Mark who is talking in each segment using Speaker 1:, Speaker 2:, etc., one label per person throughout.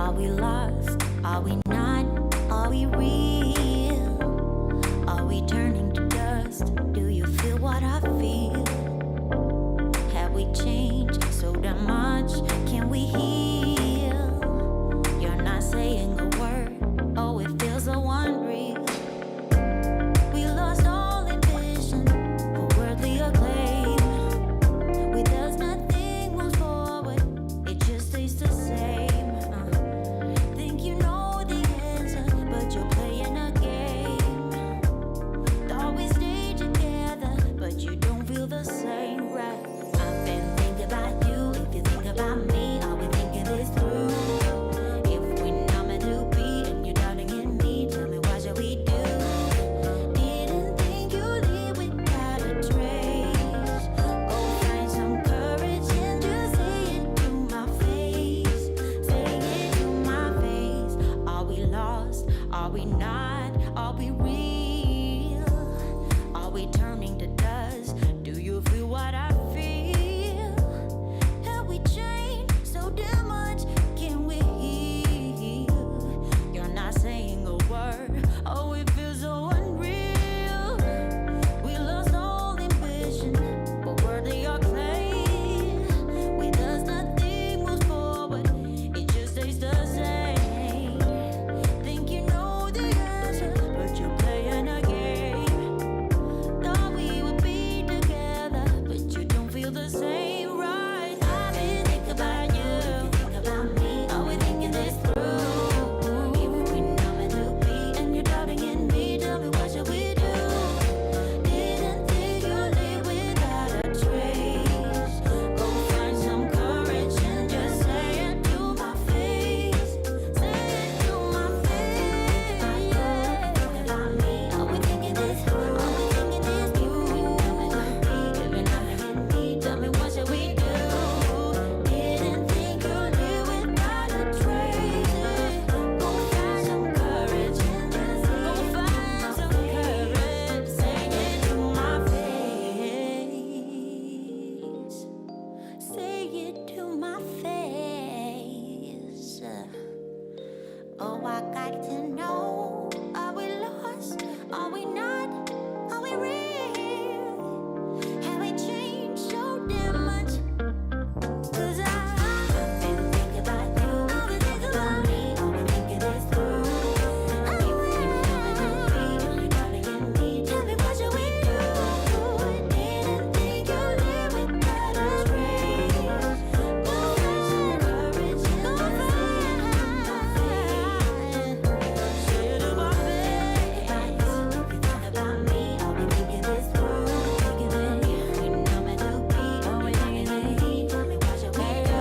Speaker 1: Are we lost? Are we not? Are we real? Are we turning to dust? Do you feel what I feel? Have we changed so damn much? Can we heal? You're not saying a word. Oh, it feels so unreal. We lost all ambition for worldly acclaim. With us, nothing moves forward. It just stays the same. Think you know the answer, but you're playing a game. Thought we stayed together, but you don't feel the same, right? I've been thinking about you. If you think about me, are we thinking this through? If we're not meant to be, and you're doubting in me, tell me what shall we do? Didn't think you'd leave without a trace. Go find some courage and just say it to my face. Say it to my face. Are we lost? Are we not? Are we real? Are we turning to dust? Do you feel what I feel? Have we changed so damn much? Can we heal? You're not saying a word. Oh, it feels so unreal. We lost all ambition for worldly acclaim. With us, nothing moves forward. It just stays the same. Think you know the answer, but you're playing a game. Thought we would be together, but you don't feel the same, right? I've been thinking about you. Think about me. Are we thinking this through? If we know meant to be, and you're doubting in me, tell me what should we do? Didn't think you'd leave without a trace. Go find some courage and just say it to my face. Say it to my face. Think about me. Are we thinking this through? Are we thinking this through? We know meant to be, if you're not in me, tell me what should we do? Didn't think you'd leave without a trace. Go find some courage and just say it to my face. Say it to my face. Say it to my face. Oh, I got to know. Are we lost? Are we not? Are we real? Have we changed so damn much? 'Cause I've been thinking about you. I've been thinking about me. Are we thinking this through? If we know meant to be, and you're doubting in me, tell me what should we do? Didn't think you'd leave without a trace. Go find some courage and go find say it to my face. If you think about me, are we thinking this through? Thinking that we know meant to be, are we thinking that tell me what should we do?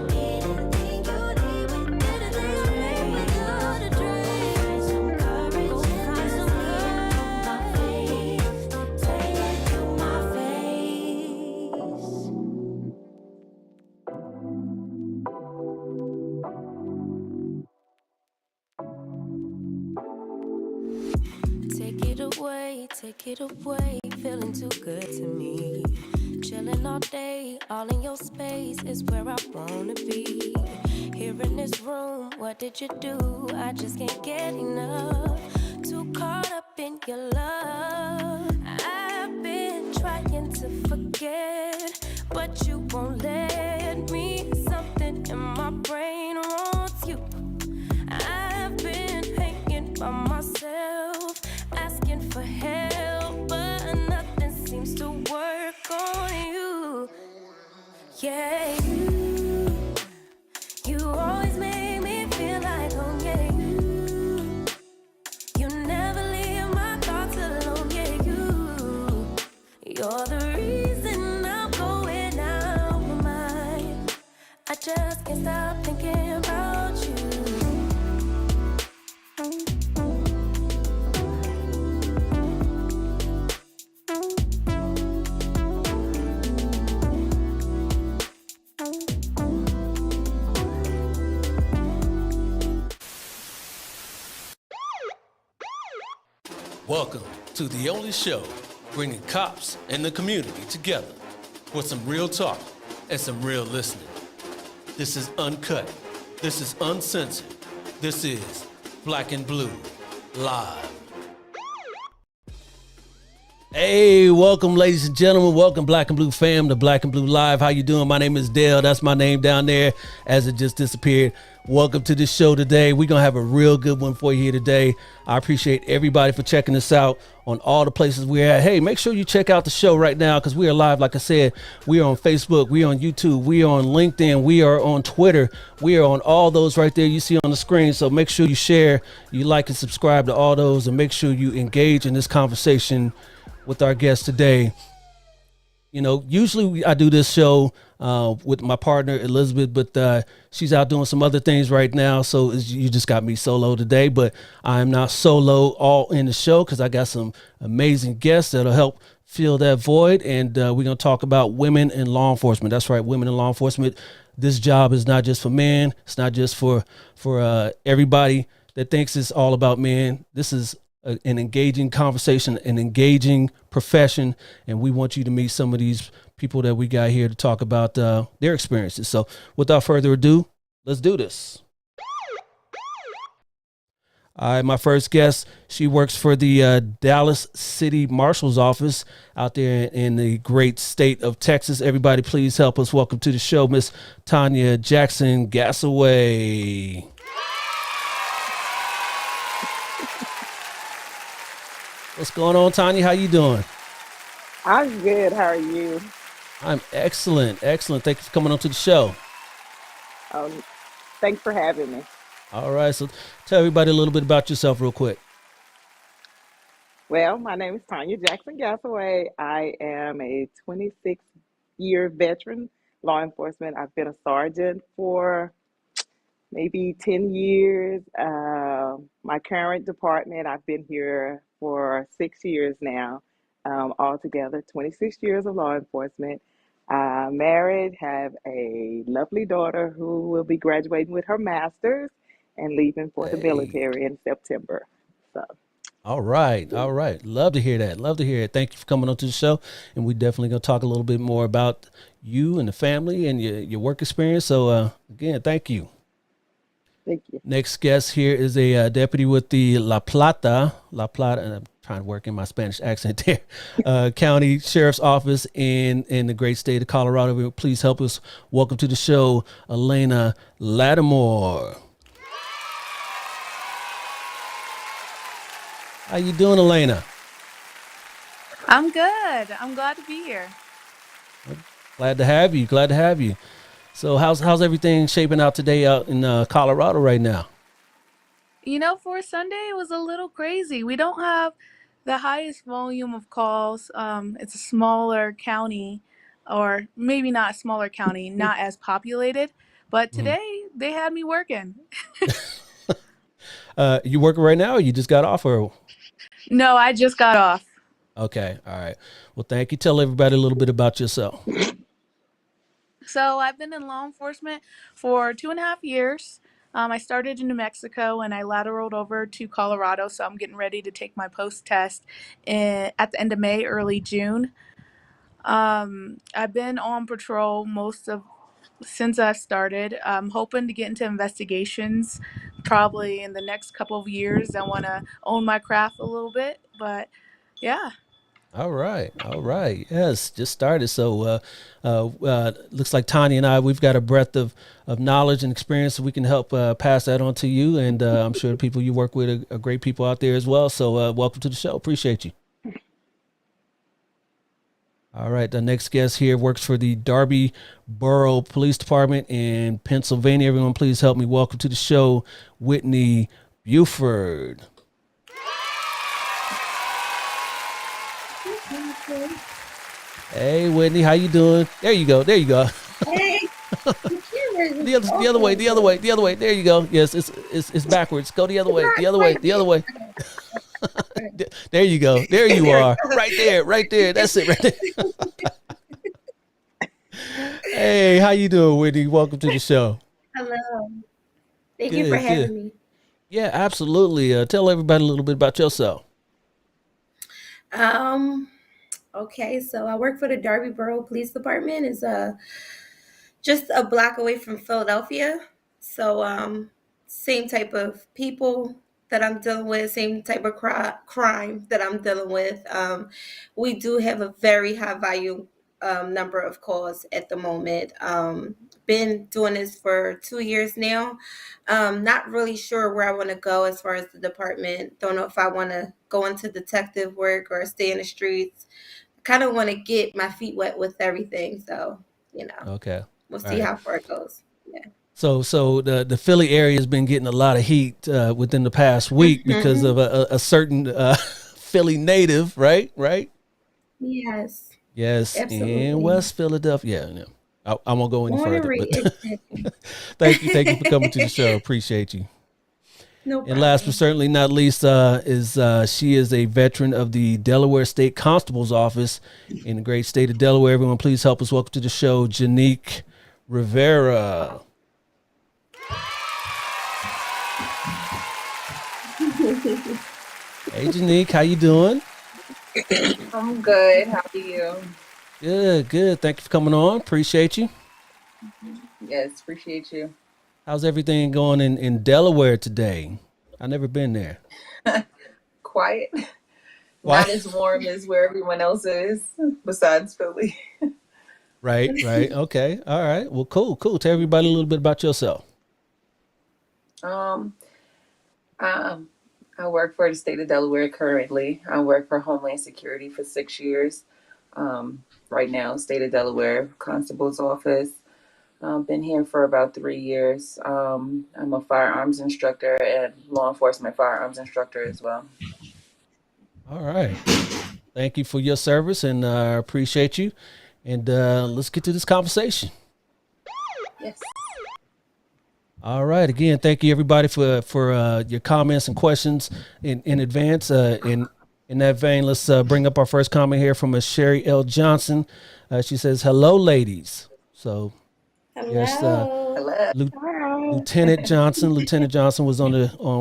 Speaker 1: Didn't think you'd leave without a trace. Find some courage and find some courage. Say it to my face. Take it away, feeling too good to me. Chilling all day, all in your space is where I wanna be. Here in this room, what did you do? I just can't get enough. Too caught up in your love. I've been trying to forget, but you won't let me. Something in my brain wants you. I've been hanging by myself, asking for help, but nothing seems to work on you. Yeah, you always make me feel like home. Yeah, you never leave my thoughts alone. Yeah, you're the reason I'm going out my mind. I just can't stop thinking about you.
Speaker 2: Welcome to the only show bringing cops and the community together with some real talk and some real listening. This is Uncut This is Uncensored. This is Black and Blue Live. Hey, welcome, ladies and gentlemen. Welcome, Black and Blue fam, to Black and Blue Live. How you doing? My name is Dale. That's my name down there as it just disappeared. Welcome to the show today. We're going to have a real good one for you here today. I appreciate everybody for checking us out on all the places we're at. Hey, make sure you check out the show right now because we are live. Like I said, we are on Facebook, we are on YouTube, we are on LinkedIn, we are on Twitter. We are on all those right there you see on the screen. So make sure you share, you like and subscribe to all those, and make sure you engage in this conversation with our guest today. You know, usually I do this show with my partner Elizabeth, but she's out doing some other things right now, so you just got me solo today. But I'm not solo all in the show because I got some amazing guests that'll help fill that void, and we're going to talk about women in law enforcement. That's right, women in law enforcement. This job is not just for men. It's not just for everybody that thinks it's all about men. This is an engaging conversation, an engaging profession, and we want you to meet some of these people that we got here to talk about their experiences. So without further ado, let's do this. All right, my first guest, she works for the Dallas City Marshal's Office out there in the great state of Texas. Everybody, please help us welcome to the show, Miss Tanya Jackson Gassaway. What's going on, Tanya? How you doing?
Speaker 3: I'm good. How are you?
Speaker 2: I'm excellent. Excellent. Thank you for coming on to the show.
Speaker 3: Um, Thanks for having me.
Speaker 2: All right. So tell everybody a little bit about yourself real quick.
Speaker 3: Well, my name is Tanya Jackson Gassaway. I am a 26-year veteran law enforcement. I've been a sergeant for maybe 10 years. My current department, I've been here for 6 years now. Altogether, 26 years of law enforcement. Married, have a lovely daughter who will be graduating with her master's and leaving for the
Speaker 2: Hey.
Speaker 3: military in September. So,
Speaker 2: All right.
Speaker 3: yeah.
Speaker 2: All right. Love to hear that. Love to hear it. Thank you for coming on to the show. And we definitely going to talk a little bit more about you and the family and your work experience. So again, thank you.
Speaker 3: Thank you.
Speaker 2: Next guest here is a deputy with the La Plata, and I'm trying to work in my Spanish accent there, County Sheriff's Office in the great state of Colorado. Please help us welcome to the show, Elena Lattimore. How you doing, Elena?
Speaker 4: I'm good. I'm glad to be here.
Speaker 2: Glad to have you. Glad to have you. So how's everything shaping out today out in Colorado right now?
Speaker 4: You know, for Sunday, it was a little crazy. We don't have the highest volume of calls. It's a smaller county, or maybe not a smaller county, not as populated. But
Speaker 2: Mhm.
Speaker 4: today, they had me working.
Speaker 2: You working right now, or you just got off? Or
Speaker 4: No, I just got off.
Speaker 2: okay, all right. Well, thank you. Tell everybody a little bit about yourself.
Speaker 4: So I've been in law enforcement for 2.5 years. I started in New Mexico and I lateraled over to Colorado. So I'm getting ready to take my post test at the end of May, early June. I've been on patrol most of since I started. I'm hoping to get into investigations probably in the next couple of years. I want to own my craft a little bit, but yeah.
Speaker 2: All right. All right. Yes, just started. So looks like Tanya and I, we've got a breadth of knowledge and experience, so we can help pass that on to you. And I'm sure the people you work with are great people out there as well. So welcome to the show. Appreciate you. All right. The next guest here works for the Darby Borough Police Department in Pennsylvania. Everyone, please help me welcome to the show, Whitney Buford. Hey, Whitney, how you doing? There you go. There you go.
Speaker 5: Hey,
Speaker 2: The other way. The other way. The other way. There you go. Yes, it's backwards. Go the other way. The other way. The other way. There you go. There you are. Right there. Right there. That's it. Right there. Hey, how you doing, Whitney? Welcome to the show.
Speaker 5: Hello. Thank you for
Speaker 2: Good.
Speaker 5: having
Speaker 2: Good.
Speaker 5: me.
Speaker 2: Yeah, absolutely. Tell everybody a little bit about yourself.
Speaker 5: Um, okay, so I work for the Darby Borough Police Department. It's just a block away from Philadelphia. So same type of people that I'm dealing with, same type of crime that I'm dealing with. We do have a very high value number of calls at the moment. Been doing this for 2 years now. Not really sure where I want to go as far as the department. Don't know if I want to go into detective work or stay in the streets. Kind of want to get my feet wet with everything. So,
Speaker 2: Okay.
Speaker 5: we'll
Speaker 2: All
Speaker 5: see
Speaker 2: right.
Speaker 5: how far it goes. Yeah.
Speaker 2: So the Philly area has been getting a lot of heat within the past week because of a certain Philly native, right? Right?
Speaker 5: Yes,
Speaker 2: Yes, in
Speaker 5: absolutely.
Speaker 2: West Philadelphia. Yeah, yeah. I won't go any
Speaker 5: Born and
Speaker 2: further,
Speaker 5: raised.
Speaker 2: but
Speaker 5: Exactly.
Speaker 2: thank you for coming to the show. Appreciate you.
Speaker 5: No
Speaker 2: And last but
Speaker 5: problem.
Speaker 2: certainly not least, she is a veteran of the Delaware State Constable's Office in the great state of Delaware. Everyone, please help us welcome to the show, Janique Rivera. Hey, Janique, how you doing?
Speaker 6: I'm good. How are you?
Speaker 2: Good, good. Thank you for coming on. Appreciate you.
Speaker 6: Yes, appreciate you.
Speaker 2: How's everything going in Delaware today? I've never been there.
Speaker 6: Quiet.
Speaker 2: Why?
Speaker 6: Not as warm as where everyone else is, besides Philly.
Speaker 2: Right, right. Okay. All right. Well, cool, cool. Tell everybody a little bit about yourself.
Speaker 6: Um, um, I work for the state of Delaware currently. I work for Homeland Security for 6 years. Right now, state of Delaware Constable's Office. Been here for about 3 years. I'm a firearms instructor and law enforcement firearms instructor as well.
Speaker 2: All right. Thank you for your service and appreciate you. And let's get to this conversation.
Speaker 6: Yes.
Speaker 2: All right. Again, thank you everybody for your comments and questions in advance. In that vein, let's bring up our first comment here from Sherry L. Johnson. She says, "Hello, ladies." So yes,
Speaker 5: Hello.
Speaker 6: Hello.
Speaker 3: Hi.
Speaker 2: Lieutenant Johnson was on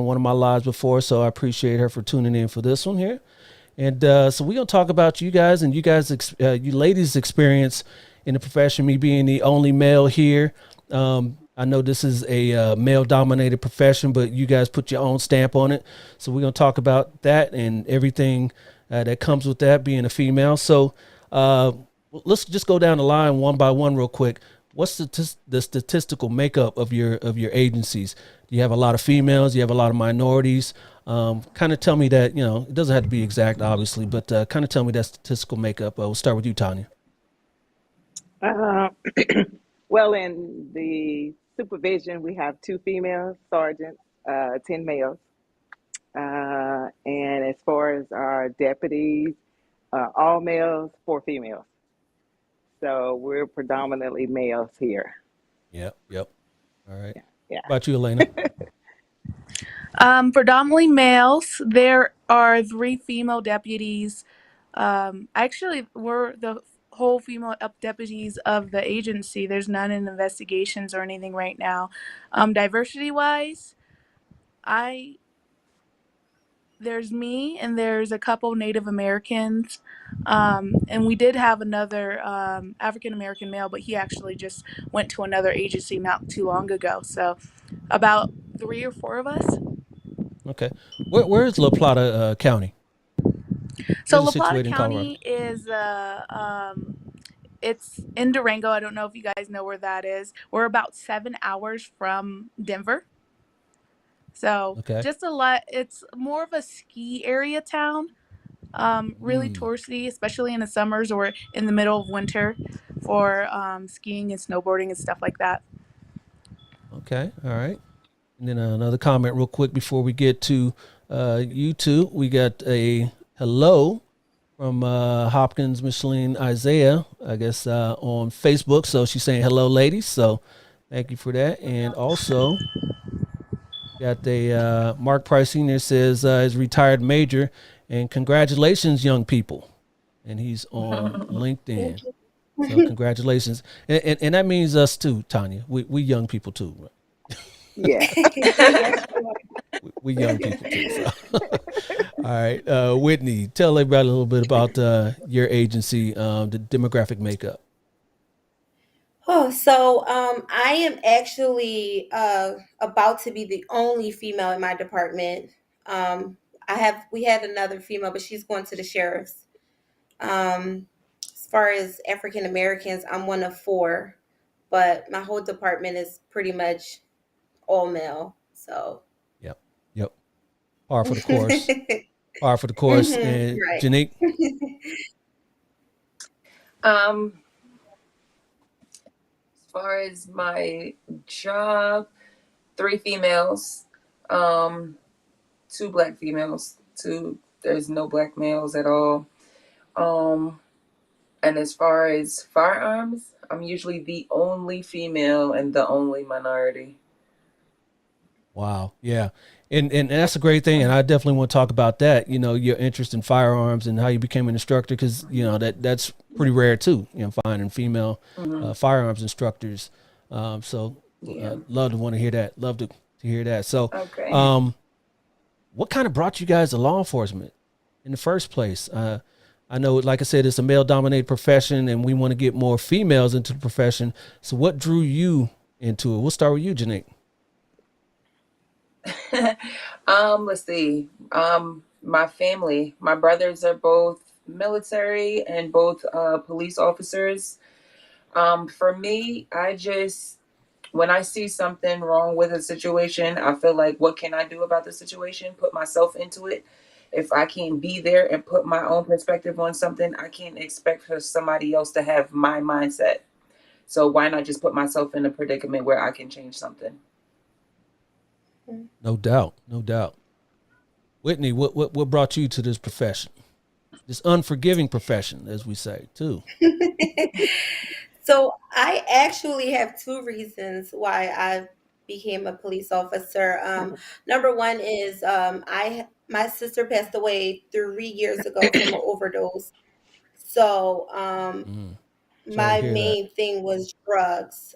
Speaker 2: one of my lives before, so I appreciate her for tuning in for this one here. And so we're gonna talk about you guys and you ladies' experience in the profession. Me being the only male here, I know this is a male-dominated profession, but you guys put your own stamp on it. So we're gonna talk about that and everything that comes with that being a female. So let's just go down the line one by one real quick. What's the statistical makeup of your agencies? Do you have a lot of females? Do you have a lot of minorities? Kind of tell me that, it doesn't have to be exact, obviously, but kind of tell me that statistical makeup. We'll start with you, Tanya.
Speaker 3: Uh, well, in the supervision, we have two female sergeants, 10 males. And as far as our deputies, all males, four females. So we're predominantly males here.
Speaker 2: Yep, yep. All right.
Speaker 3: Yeah.
Speaker 2: How about you, Elena?
Speaker 4: Predominantly males. There are three female deputies. Actually, we're the whole female deputies of the agency. There's none in investigations or anything right now. Diversity wise, I there's me and there's a couple Native Americans, and we did have another African American male, but he actually just went to another agency not too long ago. So about three or four of us.
Speaker 2: Okay. Where is La Plata County?
Speaker 4: So
Speaker 2: Where's it
Speaker 4: La Plata
Speaker 2: situated in Colorado?
Speaker 4: County is it's in Durango. I don't know if you guys know where that is. We're about 7 hours from Denver. So
Speaker 2: Okay.
Speaker 4: just a lot. It's more of a ski area town. Really touristy, especially in the summers or in the middle of winter for skiing and snowboarding and stuff like that.
Speaker 2: Okay. All right. And then another comment real quick before we get to you two. We got a hello from Hopkins Micheline Isaiah, I guess, on Facebook. So she's saying hello, ladies. So thank you for that. And also got a Mark Pricing that says is retired major, and congratulations, young people. And he's on LinkedIn.
Speaker 5: Thank you.
Speaker 2: So congratulations. And that means us too, Tanya. We young people too. Right?
Speaker 3: Yeah.
Speaker 5: Yes,
Speaker 2: We young people too. So. All right. Whitney, tell everybody a little bit about your agency, the demographic makeup.
Speaker 5: Oh, so I am actually about to be the only female in my department. We had another female, but she's going to the sheriff's. As far as African Americans, I'm one of four, but my whole department is pretty much all male. So,
Speaker 2: Yep. Yep. Par for the course. Par for the course. And
Speaker 5: right.
Speaker 2: Janique.
Speaker 6: Um, as far as my job, three females, um, two black females, two. There's no black males at all. Um, and as far as firearms, I'm usually the only female and the only minority.
Speaker 2: Wow. Yeah. And that's a great thing. And I definitely want to talk about that, your interest in firearms and how you became an instructor. Cause that's pretty rare too, finding female
Speaker 6: Mm-hmm.
Speaker 2: firearms instructors. So
Speaker 6: Yeah.
Speaker 2: love to want to hear that. Love to hear that. So,
Speaker 6: Okay.
Speaker 2: what kind of brought you guys to law enforcement in the first place? I know, like I said, it's a male dominated profession and we want to get more females into the profession. So what drew you into it? We'll start with you, Janique.
Speaker 6: Let's see. My family, my brothers are both military and both police officers. For me, when I see something wrong with a situation, I feel like, what can I do about the situation? Put myself into it. If I can't be there and put my own perspective on something, I can't expect for somebody else to have my mindset. So why not just put myself in a predicament where I can change something?
Speaker 2: No doubt. No doubt. Whitney, what brought you to this profession? This unforgiving profession, as we say, too.
Speaker 5: So I actually have two reasons why I became a police officer. Number one is my sister passed away 3 years ago from an overdose. So
Speaker 2: Mm. Sorry to
Speaker 5: my
Speaker 2: hear that.
Speaker 5: main thing was drugs.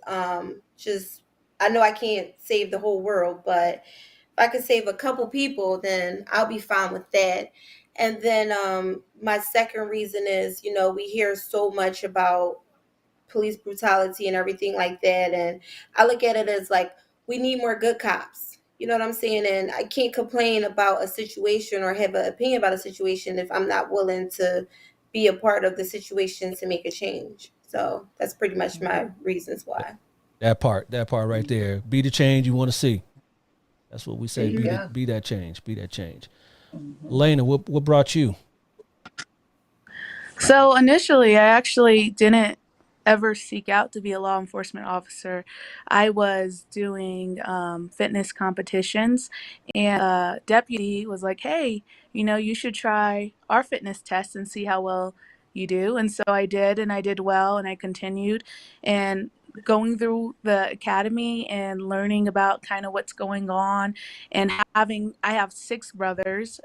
Speaker 5: Just I know I can't save the whole world, but if I could save a couple people, then I'll be fine with that. And then my second reason is, we hear so much about police brutality and everything like that. And I look at it as like we need more good cops. You know what I'm saying? And I can't complain about a situation or have an opinion about a situation if I'm not willing to be a part of the situation to make a change. So that's pretty much my reasons why.
Speaker 2: That part right there. Be the change you want to see. That's what we say.
Speaker 5: Hmm.
Speaker 6: Yeah.
Speaker 2: Be that change. Be that change.
Speaker 6: Hmm.
Speaker 2: Elena, what brought you?
Speaker 4: So initially, I actually didn't ever seek out to be a law enforcement officer. I was doing fitness competitions, and deputy was like, "Hey, you should try our fitness test and see how well you do." And so I did, and I did well, and I continued. And going through the academy and learning about kind of what's going on, and I have six brothers.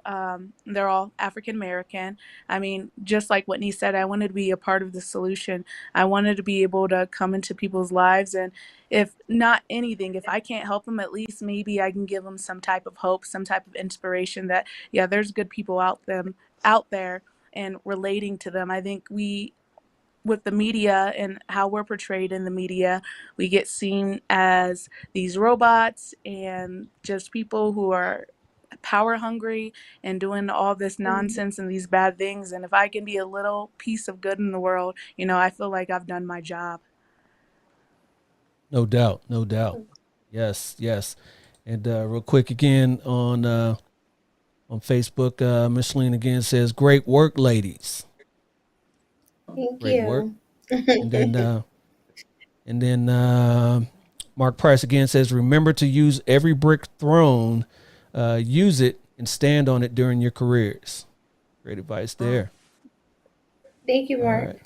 Speaker 4: They're all African American. I mean, just like Whitney said, I wanted to be a part of the solution. I wanted to be able to come into people's lives. And if not anything, if I can't help them, at least maybe I can give them some type of hope, some type of inspiration that, yeah, there's good people out there and relating to them. I think with the media and how we're portrayed in the media, we get seen as these robots and just people who are power hungry and doing all this nonsense and these bad things. And if I can be a little piece of good in the world, I feel like I've done my job.
Speaker 2: No doubt. No doubt. Yes. Yes. And real quick again on Facebook, Micheline again says, "Great work, ladies.
Speaker 5: Thank
Speaker 2: Great work."
Speaker 5: you.
Speaker 2: And then Mark Price again says, "Remember to use every brick thrown. Use it and stand on it during your careers." Great advice there.
Speaker 5: Thank you,
Speaker 2: All
Speaker 5: Mark.
Speaker 2: right.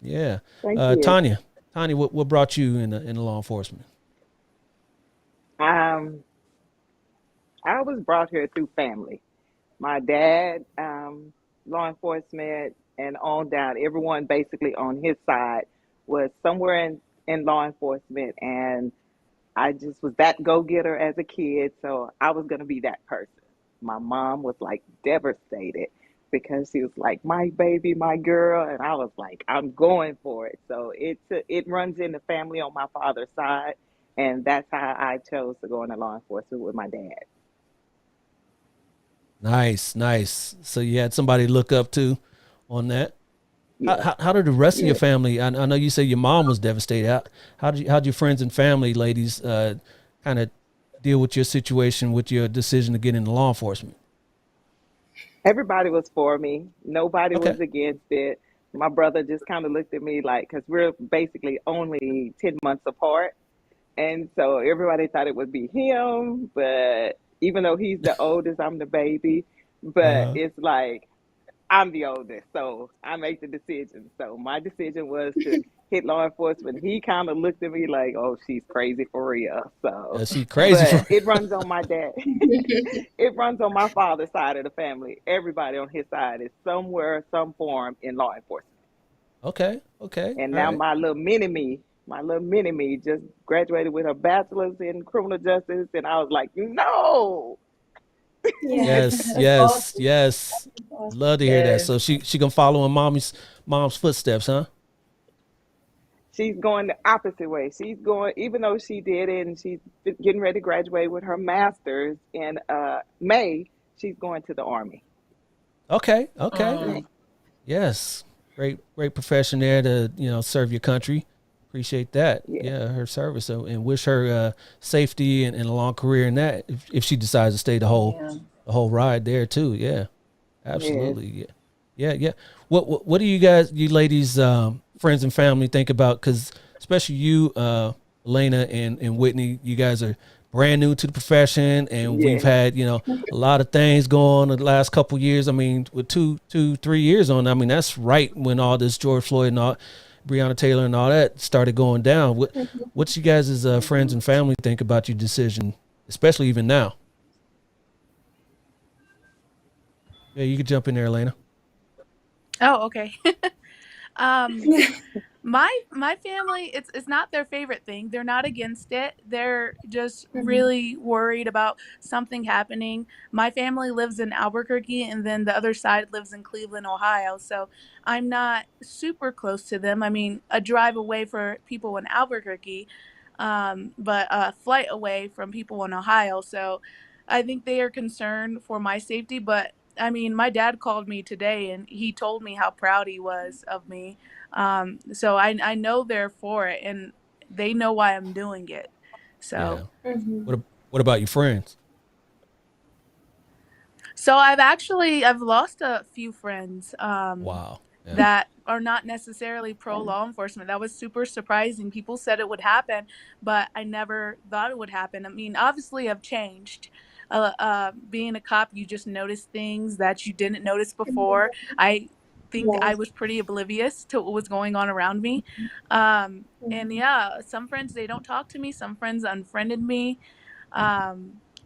Speaker 2: Yeah.
Speaker 3: Thank you.
Speaker 2: Tanya. Tanya, what brought you in the law enforcement?
Speaker 3: Um, I was brought here through family. My dad, law enforcement, and on down, everyone basically on his side was somewhere in law enforcement. And I just was that go getter as a kid. So I was going to be that person. My mom was like devastated because she was like my baby, my girl, and I was like, I'm going for it. So it runs in the family on my father's side, and that's how I chose to go into law enforcement with my dad.
Speaker 2: Nice, nice. So you had somebody to look up to on that.
Speaker 3: Yeah,
Speaker 2: How did the rest of your
Speaker 3: yeah.
Speaker 2: family? I know you say your mom was devastated. How'd your friends and family, ladies, kind of deal with your situation, with your decision to get into law enforcement?
Speaker 3: Everybody was for me. Nobody
Speaker 2: Okay.
Speaker 3: was against it. My brother just kind of looked at me like, because we're basically only 10 months apart. And so everybody thought it would be him. But even though he's the oldest, I'm the baby. But
Speaker 2: Uh,
Speaker 3: it's like, I'm the oldest, so I make the decision. So my decision was to hit law enforcement. He kind of looked at me like, "Oh, she's crazy for real." So,
Speaker 2: she crazy
Speaker 3: but
Speaker 2: for.
Speaker 3: it runs on my dad. It runs on my father's side of the family. Everybody on his side is somewhere, some form in law enforcement.
Speaker 2: Okay. Okay.
Speaker 3: And
Speaker 2: All
Speaker 3: now
Speaker 2: right.
Speaker 3: my little mini me just graduated with her bachelor's in criminal justice, and I was like, "No."
Speaker 5: Yeah,
Speaker 2: Yes.
Speaker 5: that's
Speaker 2: Yes.
Speaker 5: awesome.
Speaker 2: Yes.
Speaker 5: That's awesome.
Speaker 2: Love to hear that.
Speaker 6: Yes.
Speaker 2: So she gonna follow in mom's footsteps, huh?
Speaker 3: She's going the opposite way. She's going, even though she did it and she's getting ready to graduate with her master's in May, she's going to the Army.
Speaker 2: Okay. Okay.
Speaker 5: Nice.
Speaker 6: Mm,
Speaker 2: Yes. Great profession there to serve your country. Appreciate that.
Speaker 3: Yeah,
Speaker 2: Yeah, her service. So, and wish her safety and a long career in that. If she decides to stay
Speaker 6: yeah.
Speaker 2: the whole ride there too. Yeah.
Speaker 3: yes.
Speaker 2: Absolutely. Yeah. Yeah. Yeah. What do you ladies, friends and family think about? Because especially you, Elena and Whitney, you guys are brand new to the profession, and we've
Speaker 3: Yes.
Speaker 2: had a lot of things going on the last couple years. I mean, with 3 years on, I mean that's right when all this George Floyd and all, Breonna Taylor and all that started going down. What's you guys' friends
Speaker 3: Hmm.
Speaker 2: and family think about your decision, especially even now? Yeah, you could jump in there, Elena.
Speaker 4: Oh, okay. um, my family, it's not their favorite thing. They're not against it. They're just
Speaker 5: Mhm.
Speaker 4: really worried about something happening. My family lives in Albuquerque, and then the other side lives in Cleveland, Ohio. So I'm not super close to them. I mean, a drive away for people in Albuquerque, but a flight away from people in Ohio. So I think they are concerned for my safety. But I mean, my dad called me today, and he told me how proud he was of me. So I know they're for it, and they know why I'm doing it. So
Speaker 2: Yeah.
Speaker 5: Mhm.
Speaker 2: What about your friends?
Speaker 4: so I've lost a few friends
Speaker 2: Wow. Yeah.
Speaker 4: that are not necessarily pro law enforcement. That was super surprising. People said it would happen, but I never thought it would happen. I mean, obviously I've changed. Being a cop, you just notice things that you didn't notice before. I think I
Speaker 5: Yes.
Speaker 4: was pretty oblivious to what was going on around me. And
Speaker 5: Mhm.
Speaker 4: yeah, some friends, they don't talk to me. Some friends unfriended me.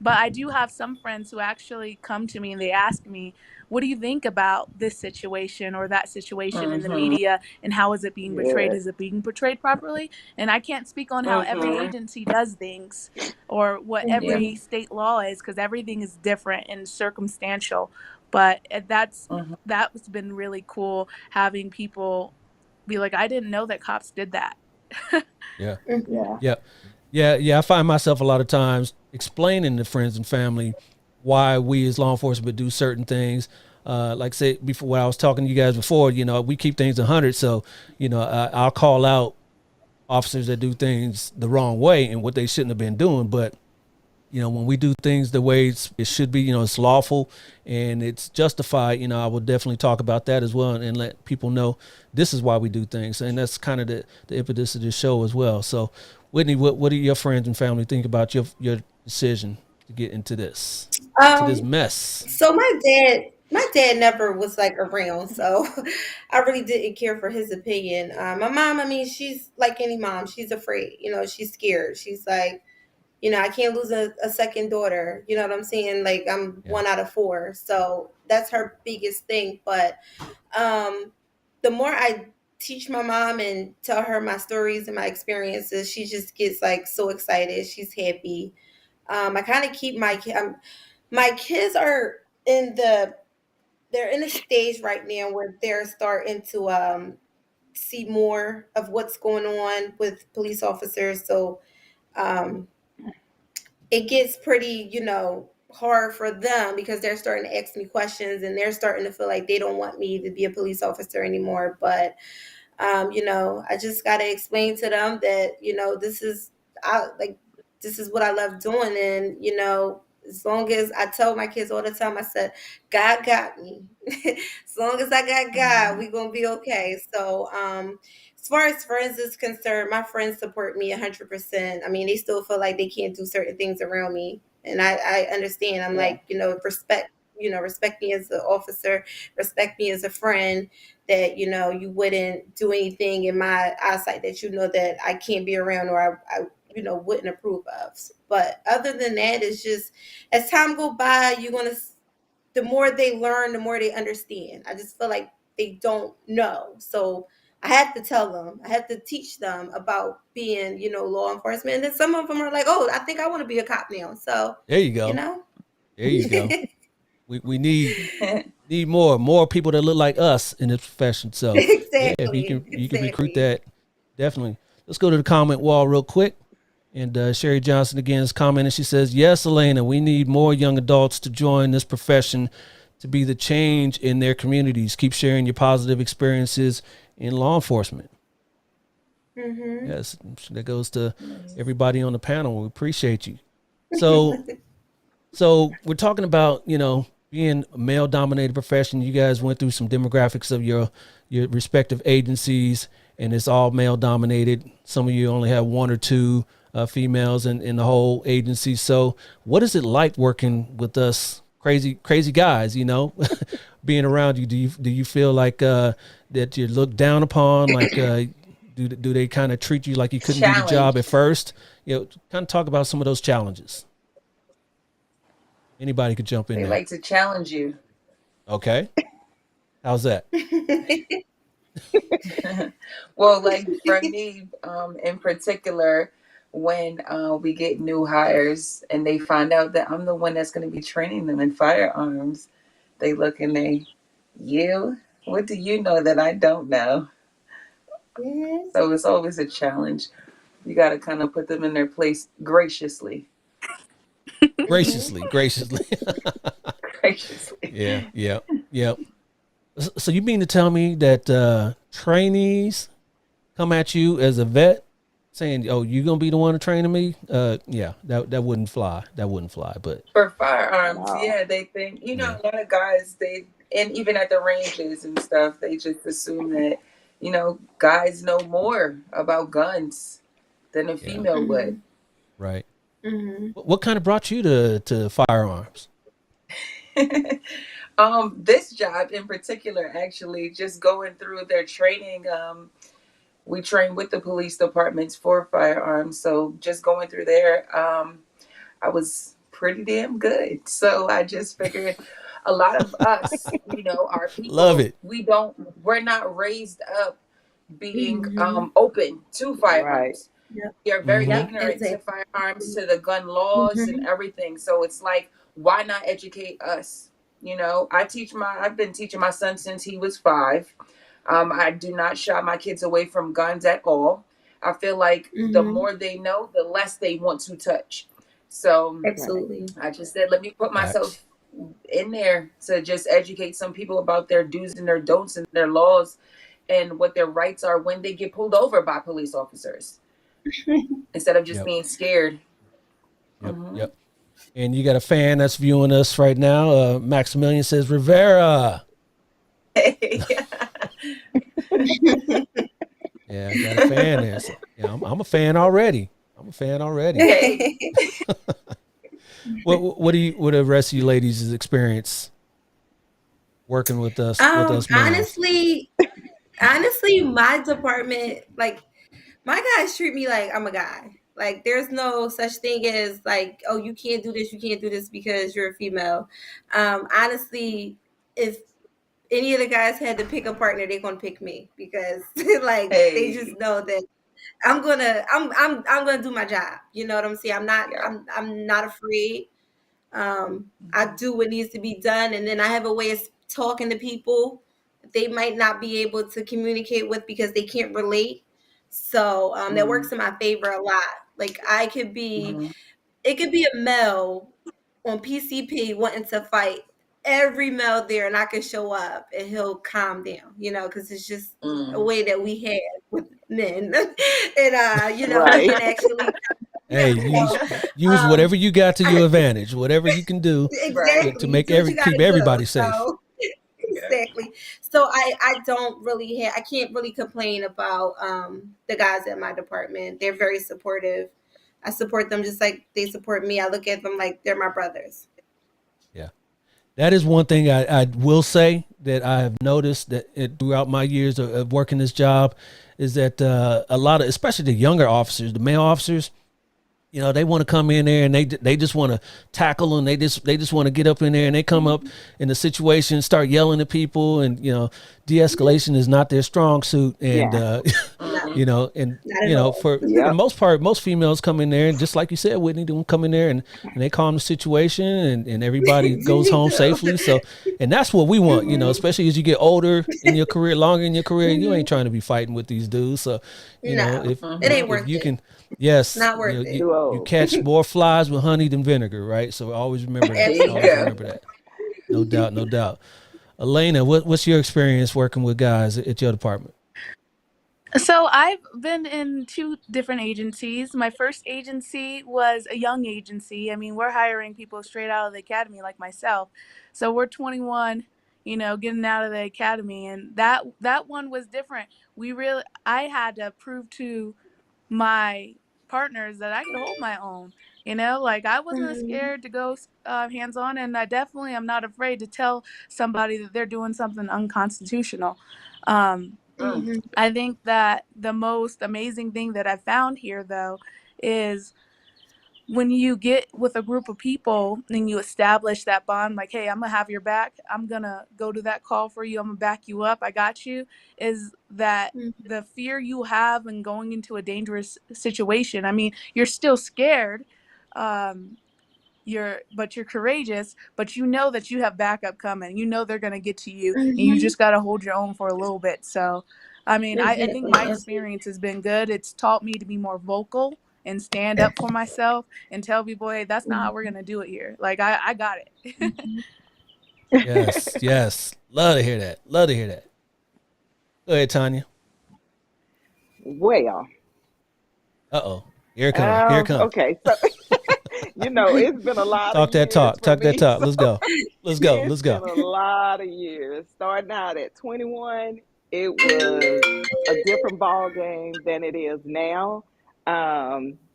Speaker 4: But I do have some friends who actually come to me and they ask me, what do you think about this situation or that situation in the
Speaker 6: Mm-hmm.
Speaker 4: media, and how is it being portrayed?
Speaker 3: Yes.
Speaker 4: Is it being portrayed properly? And I can't speak on how every
Speaker 6: Mm-hmm.
Speaker 4: agency does things or what
Speaker 6: Yeah.
Speaker 4: every state law is, because everything is different and circumstantial. But
Speaker 6: Mm-hmm.
Speaker 4: that's been really cool, having people be like, I didn't know that cops did that.
Speaker 2: Yeah.
Speaker 5: Mhm.
Speaker 3: Yeah.
Speaker 2: Yeah. Yeah. Yeah. I find myself a lot of times explaining to friends and family why we as law enforcement do certain things. Like I said before, when I was talking to you guys before, we keep things 100. So, I'll call out officers that do things the wrong way and what they shouldn't have been doing. But when we do things the way it should be, it's lawful and it's justified, I will definitely talk about that as well, and let people know this is why we do things. And that's kind of the impetus of this show as well. So, Whitney, what do your friends and family think about your decision to get into this
Speaker 5: Um,
Speaker 2: mess?
Speaker 5: so my dad never was like around, so I really didn't care for his opinion. My mom, I mean, she's like any mom, she's afraid, she's scared. She's like, I can't lose a second daughter. You know what I'm saying? Like I'm
Speaker 2: Yeah.
Speaker 5: one out of four. So that's her biggest thing. But um, the more I teach my mom and tell her my stories and my experiences, she just gets like so excited. She's happy. I kind of keep my kids are in the they're in a stage right now where they're starting to see more of what's going on with police officers. So um, it gets pretty, hard for them because they're starting to ask me questions and they're starting to feel like they don't want me to be a police officer anymore. But I just got to explain to them that, I like, this is what I love doing. And, as long as I tell my kids all the time, I said, God got me. As long as I got God, we going to be okay. So, as far as friends is concerned, my friends support me 100%. I mean, they still feel like they can't do certain things around me. And I understand. I'm
Speaker 3: Yeah.
Speaker 5: like, respect me as an officer, respect me as a friend, that you wouldn't do anything in my eyesight that that I can't be around, or I wouldn't approve of. But other than that, it's just, as time go by, the more they learn, the more they understand. I just feel like they don't know, so I have to tell them, I have to teach them about being law enforcement. And then some of them are like, oh, I think I want to be a cop now. So
Speaker 2: There you
Speaker 5: you
Speaker 2: go.
Speaker 5: know
Speaker 2: There you go. We need more people that look like us in this profession. So yeah, if you can recruit
Speaker 5: exactly.
Speaker 2: that, definitely. Let's go to the comment wall real quick. And Sherry Johnson again is commenting. She says, "Yes, Elena, we need more young adults to join this profession to be the change in their communities. Keep sharing your positive experiences in law enforcement."
Speaker 5: Mm-hmm.
Speaker 2: Yes, that goes to everybody on the panel. We appreciate you. So So we're talking about, being a male dominated profession. You guys went through some demographics of your respective agencies, and it's all male dominated. Some of you only have one or two females in the whole agency. So what is it like working with us crazy guys, being around you? Do you feel like that you're looked down upon? Like do they kind of treat you like you couldn't do the job at
Speaker 6: Challenged.
Speaker 2: first? Kind of talk about some of those challenges. Anybody could jump in
Speaker 6: They
Speaker 2: there.
Speaker 6: like to challenge you.
Speaker 2: Okay. How's that?
Speaker 6: Well, like for me, in particular, when we get new hires and they find out that I'm the one that's going to be training them in firearms, they look and you, what do you know that I don't know?
Speaker 5: Mhm.
Speaker 6: So it's always a challenge. You got to kind of put them in their place graciously.
Speaker 5: Mhm.
Speaker 2: Graciously.
Speaker 6: Graciously.
Speaker 2: Yeah, yeah, yeah. So you mean to tell me that trainees come at you as a vet saying, "Oh, you gonna be the one to train me?" Yeah, that wouldn't fly. That wouldn't fly. But
Speaker 6: For firearms,
Speaker 3: No.
Speaker 6: yeah, they think,
Speaker 2: yeah,
Speaker 6: a lot of guys, and even at the ranges and stuff, they just assume that, guys know more about guns than a
Speaker 2: yeah,
Speaker 6: female would.
Speaker 5: Mhm.
Speaker 2: right.
Speaker 5: Mhm.
Speaker 2: What kind of brought you to firearms?
Speaker 6: This job in particular, actually, just going through their training, we train with the police departments for firearms. So just going through there, I was pretty damn good. So I just figured a lot of us, our
Speaker 2: Love
Speaker 6: people,
Speaker 2: it.
Speaker 6: we're not raised up being
Speaker 5: Mhm.
Speaker 6: open to
Speaker 3: Right.
Speaker 6: firearms.
Speaker 5: Yep.
Speaker 6: We are very
Speaker 2: Mm-hmm.
Speaker 5: Yep.
Speaker 6: ignorant to firearms,
Speaker 5: Exactly.
Speaker 6: to the gun laws and
Speaker 5: Mhm.
Speaker 6: everything. So it's like, why not educate us? I've been teaching my son since he was 5. I do not shy my kids away from guns at all. I feel like the
Speaker 5: Mhm.
Speaker 6: more they know, the less they want to touch. So
Speaker 3: Right.
Speaker 5: Absolutely.
Speaker 6: I just said, let me put
Speaker 2: Facts.
Speaker 6: myself in there to just educate some people about their do's and their don'ts and their laws and what their rights are when they get pulled over by police officers instead of just
Speaker 2: Yep.
Speaker 6: being scared.
Speaker 2: Yep.
Speaker 6: Hmm.
Speaker 2: Yep. And you got a fan that's viewing us right now. Maximilian says Rivera. Yeah, I got a fan there. So, yeah, I'm a fan already. I'm a fan already.
Speaker 6: Hey,
Speaker 2: What the rest of you ladies' experience working with us males?
Speaker 5: Honestly, my department, like, my guys treat me like I'm a guy. Like, there's no such thing as like, oh, you can't do this because you're a female. Honestly, if any of the guys had to pick a partner, they're gonna pick me because like they
Speaker 6: hey,
Speaker 5: just know that I'm gonna do my job. You know what I'm saying?
Speaker 6: yeah.
Speaker 5: I'm not afraid. I do what needs to be done, and then I have a way of talking to people they might not be able to communicate with because they can't relate. So that works in my favor a lot. Like I could be,
Speaker 6: Mhm.
Speaker 5: it could be a male on PCP wanting to fight every male there, and I could show up and he'll calm down, because it's just a way that we have with men, and we
Speaker 3: Right.
Speaker 5: can actually,
Speaker 2: Hey,
Speaker 5: so,
Speaker 2: use whatever you got to your advantage, whatever you can do
Speaker 6: Right.
Speaker 2: to
Speaker 5: exactly,
Speaker 2: make
Speaker 5: do what you got to
Speaker 2: keep
Speaker 5: do.
Speaker 2: everybody safe.
Speaker 5: So
Speaker 6: Yeah.
Speaker 5: exactly. So I don't really I can't really complain about the guys in my department. They're very supportive. I support them just like they support me. I look at them like they're my brothers.
Speaker 2: Yeah. That is one thing I will say that I have noticed that throughout my years of working this job is that a lot of, especially the younger officers, the male officers, they want to come in there and they just want to tackle and they just want to get up in there and they come up in the situation, start yelling at people, and de-escalation is not their strong suit. And
Speaker 3: Yeah.
Speaker 5: No,
Speaker 2: and
Speaker 5: not at all.
Speaker 2: for the
Speaker 3: Yep.
Speaker 2: most part, most females come in there and just like you said, Whitney, they come in there and they calm the situation and everybody goes
Speaker 5: They
Speaker 2: home
Speaker 5: do.
Speaker 2: safely. So, and that's what we want, especially as you get older in your career, longer in your career, you ain't trying to be fighting with these dudes. So,
Speaker 5: No,
Speaker 2: if
Speaker 5: it ain't
Speaker 2: if
Speaker 5: worth
Speaker 2: you
Speaker 5: it.
Speaker 2: can, yes,
Speaker 5: Not worth it.
Speaker 3: Too
Speaker 2: you
Speaker 3: old.
Speaker 2: catch more flies with honey than vinegar, right? So always remember that.
Speaker 6: There you
Speaker 2: Always
Speaker 5: Absolutely.
Speaker 6: go.
Speaker 2: remember that. No doubt, no doubt. Elena, what's your experience working with guys at your department?
Speaker 4: So I've been in two different agencies. My first agency was a young agency. I mean, we're hiring people straight out of the academy like myself. So we're 21, getting out of the academy, and that one was different. I had to prove to my partners that I could hold my own. Like I wasn't
Speaker 5: Mhm.
Speaker 4: scared to go hands on, and I definitely am not afraid to tell somebody that they're doing something unconstitutional. Um,
Speaker 6: Mm.
Speaker 5: Mhm.
Speaker 4: I think that the most amazing thing that I found here, though, is when you get with a group of people and you establish that bond, like, hey, I'm gonna have your back, I'm gonna go to that call for you, I'm gonna back you up, I got you, is that
Speaker 5: Mhm.
Speaker 4: the fear you have in going into a dangerous situation. I mean, you're still scared, um, you're courageous, but you know that you have backup coming, they're going to get to you, and you
Speaker 5: Mhm.
Speaker 4: just got to hold your own for a little bit. So I mean, I think
Speaker 5: Exactly.
Speaker 4: my
Speaker 5: Absolutely.
Speaker 4: experience has been good. It's taught me to be more vocal and stand up for myself and tell people, hey, that's not how we're going to do it here. Like I got it.
Speaker 5: Mhm.
Speaker 2: Yes, yes. Love to hear that. Love to hear that. Go ahead, Tanya.
Speaker 3: Well,
Speaker 2: Uh oh. Here it come. Here it come.
Speaker 3: okay. So, it's been a lot of
Speaker 2: Talk that
Speaker 3: years
Speaker 2: talk.
Speaker 3: for
Speaker 2: Talk that
Speaker 3: me.
Speaker 2: talk. Let's go. Let's go.
Speaker 3: It's
Speaker 2: Let's
Speaker 3: been
Speaker 2: go.
Speaker 3: a lot of years. Starting out at 21, it was a different ball game than it is now.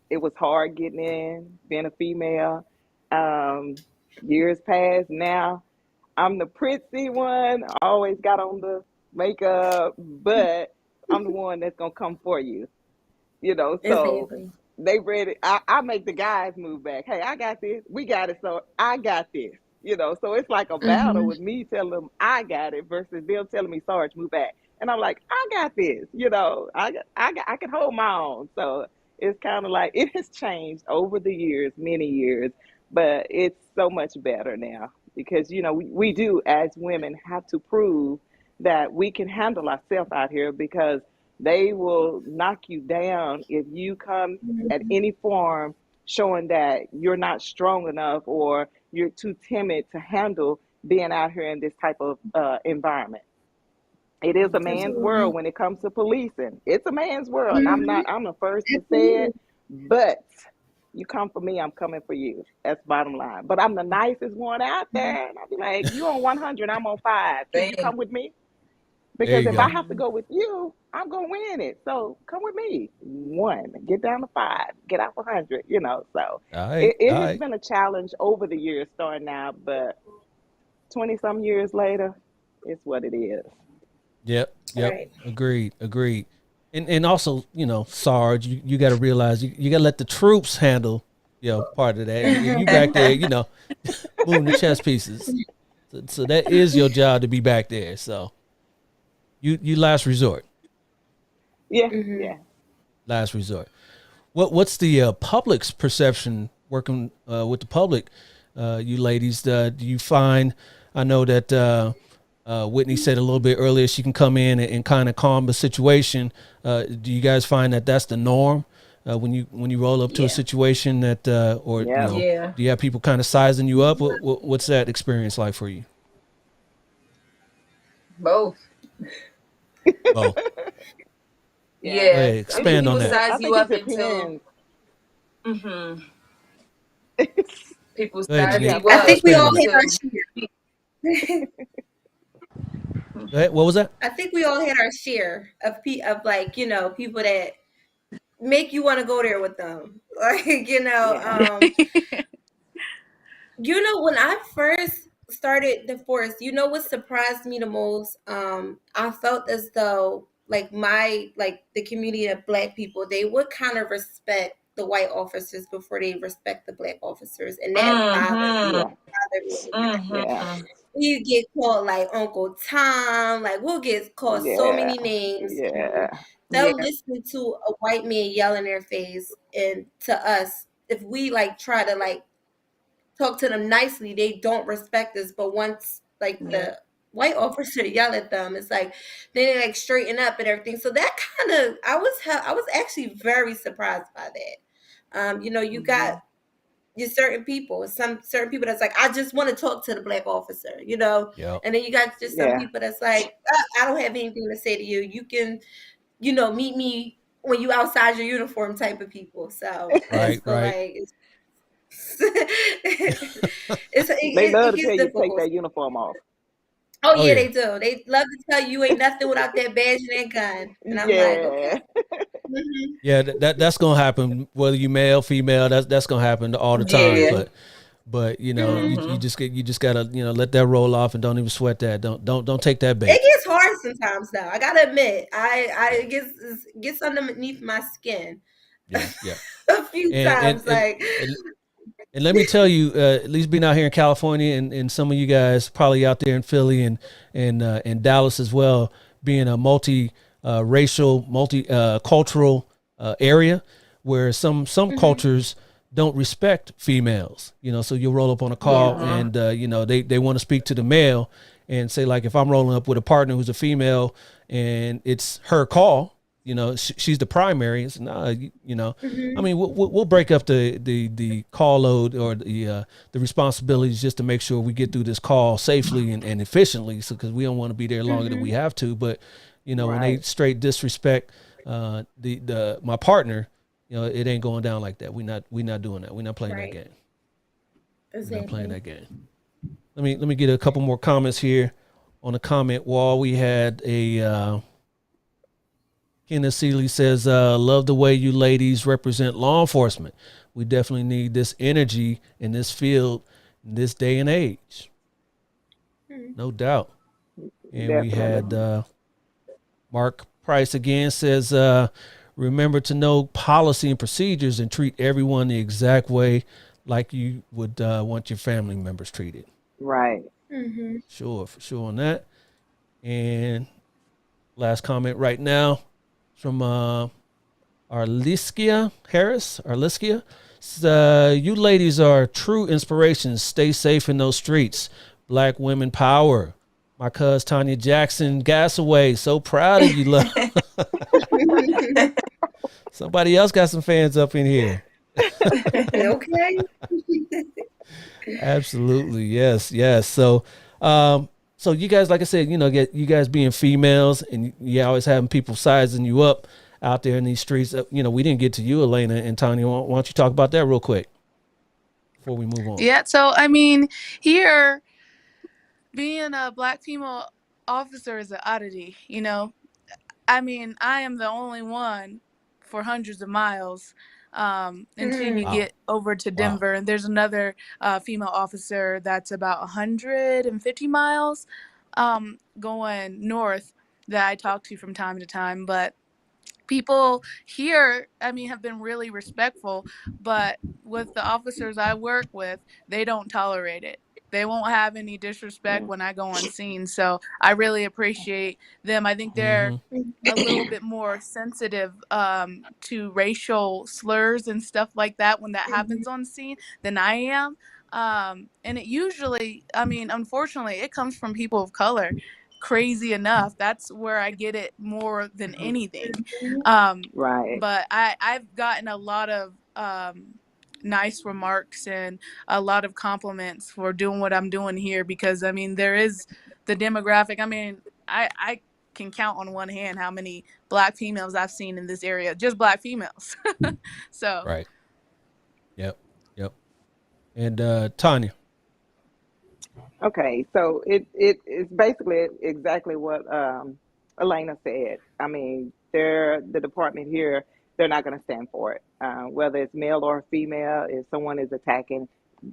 Speaker 3: It was hard getting in, being a female. Um, Years passed. Now I'm the prissy one. I always got on the makeup, but I'm the one that's gonna come for you. So
Speaker 5: Exactly.
Speaker 3: they ready. I make the guys move back. Hey, I got this. We got it. So I got this. So it's like a battle
Speaker 5: Mhm.
Speaker 3: with me telling them I got it versus them telling me, Sarge, move back. And I'm like, I got this. I can hold my own. So it's kind of like it has changed over the years, many years, but it's so much better now because we do as women have to prove that we can handle ourselves out here because they will knock you down if you come at
Speaker 5: Mhm.
Speaker 3: any form showing that you're not strong enough or you're too timid to handle being out here in this type of environment. It is a man's world
Speaker 5: Absolutely.
Speaker 3: when it comes to policing. It's a man's world, and
Speaker 5: Mhm.
Speaker 3: I'm the first to say it,
Speaker 5: Absolutely.
Speaker 3: but you come for me, I'm coming for you. That's bottom line. But I'm the nicest one out there, and I'll be like, you on 100, I'm on 5. Can you
Speaker 6: Same.
Speaker 3: come with me?
Speaker 2: There
Speaker 3: Because
Speaker 2: you
Speaker 3: if I
Speaker 2: go.
Speaker 3: have to
Speaker 5: Mhm.
Speaker 3: go with you, I'm gonna win it. So come with me. 1, get down to 5, get out 100. So
Speaker 2: All right.
Speaker 3: it
Speaker 2: All
Speaker 3: has
Speaker 2: right.
Speaker 3: been a challenge over the years, starting out, but 20 some years later, it's what it is.
Speaker 2: Yep. Yep.
Speaker 5: Right.
Speaker 2: Agreed. Agreed. And also, Sarge, you got to realize you got to let the troops handle, part of that. And you back there, moving the chess pieces. So that is your job to be back there. So you last resort.
Speaker 3: Yeah,
Speaker 5: Mhm.
Speaker 3: yeah.
Speaker 2: Last resort. What's the public's perception working with the public? You ladies, do you find? I know that Whitney said a little bit earlier she can come in and kind of calm the situation. Do you guys find that that's the norm when you roll up to a
Speaker 5: Yeah.
Speaker 2: situation that or
Speaker 3: Yeah.
Speaker 6: Yeah.
Speaker 2: do you have people kind of sizing you up? What's that experience like for you?
Speaker 6: Both.
Speaker 2: Oh,
Speaker 3: Yeah.
Speaker 2: go
Speaker 6: Yeah.
Speaker 2: ahead,
Speaker 6: I mean,
Speaker 2: expand on
Speaker 6: people
Speaker 2: that.
Speaker 3: I
Speaker 6: size you
Speaker 3: think it
Speaker 6: up until.
Speaker 3: depends.
Speaker 6: Hmm. People
Speaker 2: Go ahead,
Speaker 6: size
Speaker 3: Yeah,
Speaker 2: Janique.
Speaker 6: you
Speaker 5: I
Speaker 6: up
Speaker 5: think we
Speaker 2: Expand
Speaker 5: all
Speaker 2: on that.
Speaker 5: hit our
Speaker 6: until.
Speaker 5: share.
Speaker 2: Go ahead. What was that?
Speaker 5: I think we all hit our share of like, people that make you want to go there with them. Like,
Speaker 3: yeah,
Speaker 5: when I first started the force, what surprised me the most? I felt as though like the community of Black people, they would kind of respect the white officers before they respect the Black officers, and that bothered me.
Speaker 6: Hmm.
Speaker 3: yeah,
Speaker 5: Bothered me.
Speaker 3: yeah,
Speaker 6: Hmm.
Speaker 5: We get called like Uncle Tom, like we'll get called so
Speaker 3: yeah,
Speaker 5: many names, and
Speaker 3: yeah,
Speaker 5: they'll
Speaker 6: Yeah.
Speaker 5: listen to a white man yell in their face, and to us, if we like try to like talk to them nicely, they don't respect us. But once like
Speaker 6: Yeah.
Speaker 5: the white officer yell at them, it's like then they like straighten up and everything. So that kind of I was actually very surprised by that. You got
Speaker 3: hmm
Speaker 5: your some certain people that's like, I just want to talk to the Black officer,
Speaker 2: Yep.
Speaker 5: and then you got just some
Speaker 3: yeah,
Speaker 5: people that's like, I don't have anything to say to you. You can, meet me when you outside your uniform type of people. So I
Speaker 2: Right.
Speaker 5: just feel
Speaker 2: Right.
Speaker 5: like it,
Speaker 3: they love
Speaker 5: it
Speaker 3: to
Speaker 5: gets
Speaker 3: tell you to take
Speaker 5: difficult.
Speaker 3: that uniform off.
Speaker 5: Oh
Speaker 2: Oh
Speaker 5: yeah,
Speaker 2: yeah.
Speaker 5: they do. They love to tell you ain't nothing without that badge and that gun. And I'm like,
Speaker 3: Yeah,
Speaker 5: okay. Mhm.
Speaker 2: Yeah. That's gonna happen whether you male, female. That's gonna happen all the time.
Speaker 6: Yeah.
Speaker 2: But
Speaker 5: Mhm.
Speaker 2: you
Speaker 6: Hmm.
Speaker 2: just gotta let that roll off and don't even sweat that. Don't take that bait.
Speaker 5: It gets hard sometimes though. I gotta admit, it gets underneath my skin
Speaker 2: Yeah. Yeah.
Speaker 5: a few
Speaker 2: And and
Speaker 5: times.
Speaker 2: and
Speaker 5: Like,
Speaker 2: and, and let me tell you, at least being out here in California and some of you guys probably out there in Philly and Dallas as well, being a multi racial, multi cultural area where some
Speaker 5: mhm.
Speaker 2: cultures don't respect females. So you'll roll up on a call
Speaker 5: Yeah,
Speaker 6: Hmm.
Speaker 2: and they want to speak to the male and say, like, if I'm rolling up with a partner who's a female and it's her call, she's the primary. It's nah, I
Speaker 5: hmm
Speaker 2: mean, we'll break up the call load or the responsibilities just to make sure we get through this call safely and efficiently. So because we don't want to be there longer than we
Speaker 5: hmm
Speaker 2: have to. But when they
Speaker 3: right.
Speaker 2: straight disrespect the my partner, it ain't going down like that. We not doing that. We're not playing that
Speaker 5: right,
Speaker 2: game. We're not playing
Speaker 5: exactly.
Speaker 2: that game. Let me get a couple more comments here on the comment wall. We had a Kenneth Seeley says, love the way you ladies represent law enforcement. We definitely need this energy in this field in this day and age.
Speaker 5: Mhm.
Speaker 2: No doubt. And we
Speaker 3: Definitely.
Speaker 2: had Mark Price again says, remember to know policy and procedures and treat everyone the exact way like you would want your family members treated.
Speaker 3: Right.
Speaker 5: Mhm.
Speaker 2: Sure, for sure on that. And last comment right now from Arliskia Harris. Arliskia. You ladies are true inspirations. Stay safe in those streets. Black women power. My cuz Tanya Jackson Gassaway. So proud of you, love. Somebody else got some fans up in here.
Speaker 5: Okay.
Speaker 2: Absolutely. Yes, yes. So you guys, like I said, get you guys being females and you always having people sizing you up out there in these streets. We didn't get to you, Elena and Tanya. Why don't you talk about that real quick before we move on?
Speaker 4: Yeah, so I mean, here being a Black female officer is an oddity, I mean, I am the only one for hundreds of miles until you
Speaker 5: Mhm.
Speaker 2: Wow.
Speaker 4: get over to
Speaker 2: Wow.
Speaker 4: Denver. And there's another female officer that's about 150 miles going north that I talk to from time to time. But people here, I mean, have been really respectful, but with the officers I work with, they don't tolerate it. They won't have any disrespect
Speaker 3: Mm.
Speaker 4: when I go on scene. So I really appreciate them. I think they're
Speaker 2: Mm-hmm.
Speaker 4: a little bit more sensitive to racial slurs and stuff like that when that
Speaker 5: Mhm.
Speaker 4: happens on scene than I am. And it usually, I mean, unfortunately, it comes from people of color. Crazy enough, that's where I get it more than anything.
Speaker 3: Right.
Speaker 4: But I've gotten a lot of nice remarks and a lot of compliments for doing what I'm doing here, because I mean, there is the demographic. I mean, I can count on one hand how many black females I've seen in this area, just black females. So
Speaker 2: Right. Yep. Yep. And Tanya.
Speaker 3: Okay, so it's basically exactly what Elena said. I mean, the department here, they're not going to stand for it. Whether it's male or female, if someone is attacking,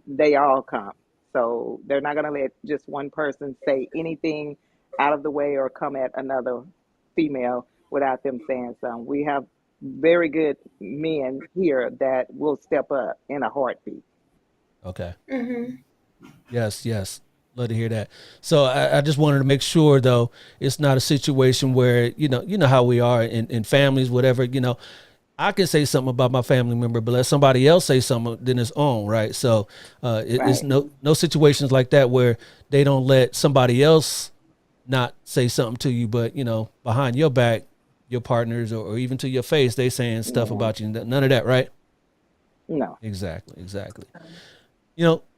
Speaker 3: they all come. So they're not going to let just one person say anything out of the way or come at another female without them saying something. We have very good men here that will step up in a heartbeat.
Speaker 2: Okay.
Speaker 5: Mm-hmm.
Speaker 2: Yes, yes. Love to hear that. So I just wanted to make sure though it's not a situation where, you know how we are in families, whatever, I can say something about my family member, but let somebody else say something, then it's on, right? So it's
Speaker 3: Right.
Speaker 2: no situations like that where they don't let somebody else not say something to you, but behind your back, your partners or even to your face, they saying stuff
Speaker 3: Yeah.
Speaker 2: about you. None of that, right?
Speaker 3: No.
Speaker 2: Exactly, exactly.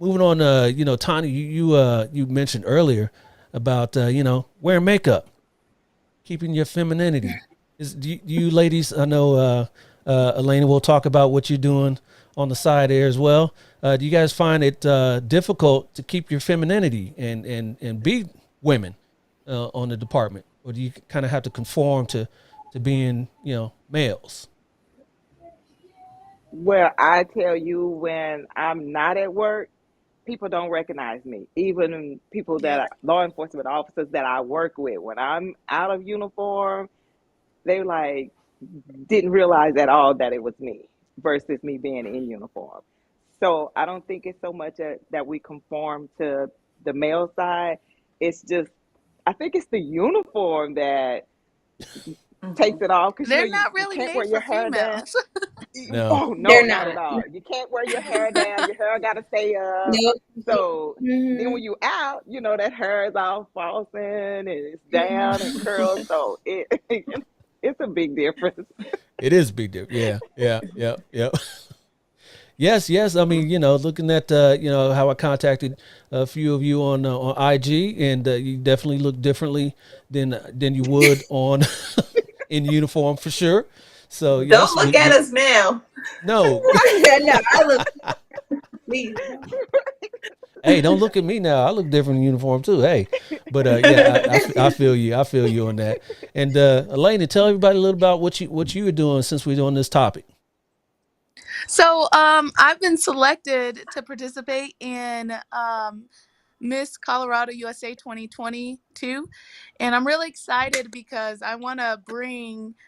Speaker 2: Moving on, Tanya, you mentioned earlier about wearing makeup, keeping your femininity. Do you ladies? I know Elena will talk about what you're doing on the side there as well. Do you guys find it difficult to keep your femininity and be women on the department, or do you kind of have to conform to being males?
Speaker 3: Well, I tell you, when I'm not at work, people don't recognize me. Even people that
Speaker 4: yeah.
Speaker 3: are law enforcement officers that I work with, when I'm out of uniform, they like didn't realize at all that it was me versus me being in uniform. So I don't think it's so much that we conform to the male side. It's just, I think it's the uniform that takes it off because
Speaker 4: They're
Speaker 3: you,
Speaker 4: not
Speaker 3: you
Speaker 4: really
Speaker 3: can't wear
Speaker 4: made
Speaker 3: your
Speaker 4: for
Speaker 3: hair down.
Speaker 4: females.
Speaker 2: No.
Speaker 3: Oh no,
Speaker 5: They're
Speaker 3: not at
Speaker 5: not.
Speaker 3: all. You can't wear your hair down. Your hair got to stay up.
Speaker 5: Nope.
Speaker 3: So then
Speaker 5: Mm-hmm.
Speaker 3: when you out, that hair is all falling and it's down and
Speaker 5: Mm-hmm.
Speaker 3: curled. So it's a big difference.
Speaker 2: It is big deal. Yeah, yeah, yeah, yeah. Yes, yes. I mean, looking at how I contacted a few of you on IG, and you definitely look differently than you would on in uniform for sure. So
Speaker 6: Don't
Speaker 2: yes,
Speaker 6: look at us now.
Speaker 2: no.
Speaker 5: No, I look. Please.
Speaker 2: Hey, don't look at me now. I look different in uniform too. Hey, but yeah, I feel you. I feel you on that. And Elena, tell everybody a little about what you were doing since we're doing this topic.
Speaker 4: So I've been selected to participate in Miss Colorado USA 2022, and I'm really excited because I want to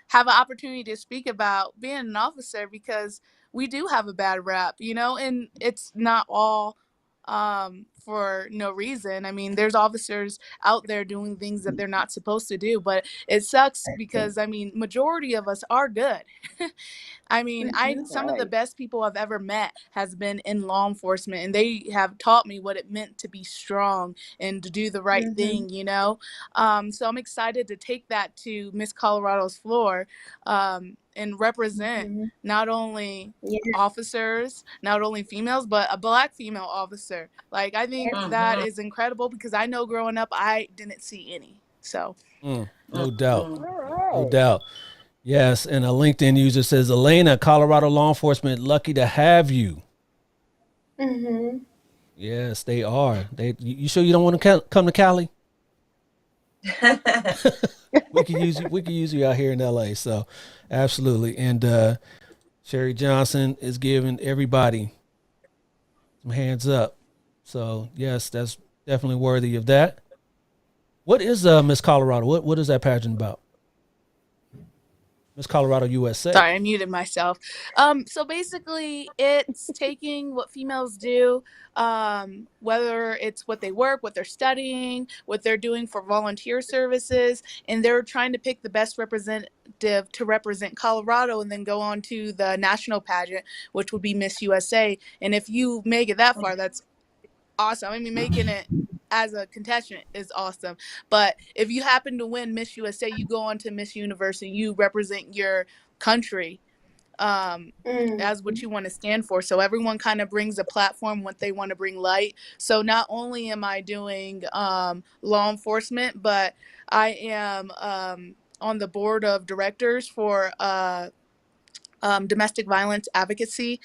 Speaker 4: have an opportunity to speak about being an officer, because we do have a bad rap, and it's not all for no reason. I mean, there's officers out there doing things that they're not supposed to do, but it sucks because I mean, majority of us are good. I mean, I
Speaker 5: Mm-hmm.
Speaker 4: some of the
Speaker 3: Right.
Speaker 4: best people I've ever met has been in law enforcement, and they have taught me what it meant to be strong and to do the right
Speaker 5: Mm-hmm.
Speaker 4: thing. So I'm excited to take that to Miss Colorado's floor, and represent
Speaker 5: Mm-hmm.
Speaker 4: not only
Speaker 5: Yeah.
Speaker 4: officers, not only females, but a black female officer. Like, I think that
Speaker 6: Mm-hmm.
Speaker 4: is incredible, because I know growing up I didn't see any. So
Speaker 2: No doubt,
Speaker 3: All
Speaker 2: no
Speaker 3: right.
Speaker 2: doubt. Yes, and a LinkedIn user says, Elena, Colorado law enforcement, lucky to have you.
Speaker 5: Mm-hmm.
Speaker 2: Yes, they are. You sure you don't want to come to Cali? We could use you. We could use you out here in LA. So, absolutely. And Sherry Johnson is giving everybody some hands up. So, yes, that's definitely worthy of that. What is Miss Colorado? What is that pageant about? Miss Colorado USA.
Speaker 4: sorry, I muted myself. So basically, it's taking what females do, whether it's what they work, what they're studying, what they're doing for volunteer services, and they're trying to pick the best representative to represent Colorado, and then go on to the national pageant, which would be Miss USA. And if you make it that far, that's awesome. I mean, making it as a contestant is awesome. But if you happen to win Miss USA, you go on to Miss Universe and you represent your country
Speaker 5: Mm.
Speaker 4: as what you want to stand for. So everyone kind of brings a platform what they want to bring light. So not only am I doing law enforcement, but I am on the board of directors for domestic violence advocacy.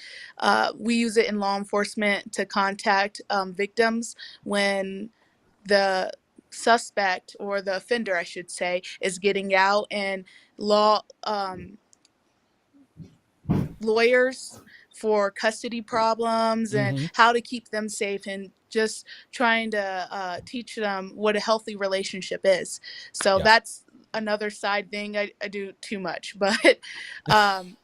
Speaker 4: We use it in law enforcement to contact victims when the suspect, or the offender, I should say, is getting out, and law lawyers for custody problems and
Speaker 2: Mm-hmm.
Speaker 4: how to keep them safe, and just trying to teach them what a healthy relationship is. So
Speaker 2: Yeah.
Speaker 4: that's another side thing. I do too much, but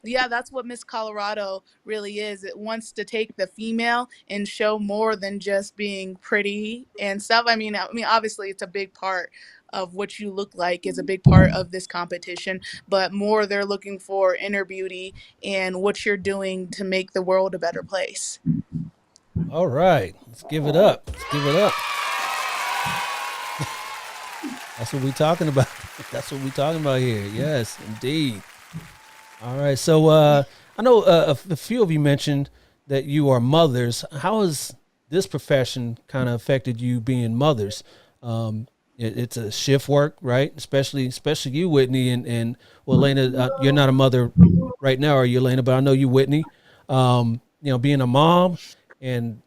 Speaker 4: yeah, that's what Miss Colorado really is. It wants to take the female and show more than just being pretty and stuff. I mean obviously it's a big part of what you look like is a big part of this competition, but more they're looking for inner beauty and what you're doing to make the world a better place.
Speaker 2: All right. Let's give it
Speaker 3: All
Speaker 2: up. Let's give it up. That's what we're talking about. That's what we're talking about here. Yes, indeed. All right. So I know a few of you mentioned that you are mothers. How has this profession kind of affected you being mothers? It's a shift work, right? Especially you, Whitney, and well, Elena, you're not a mother right now, are you, Elena? But I know you, Whitney. Being a mom and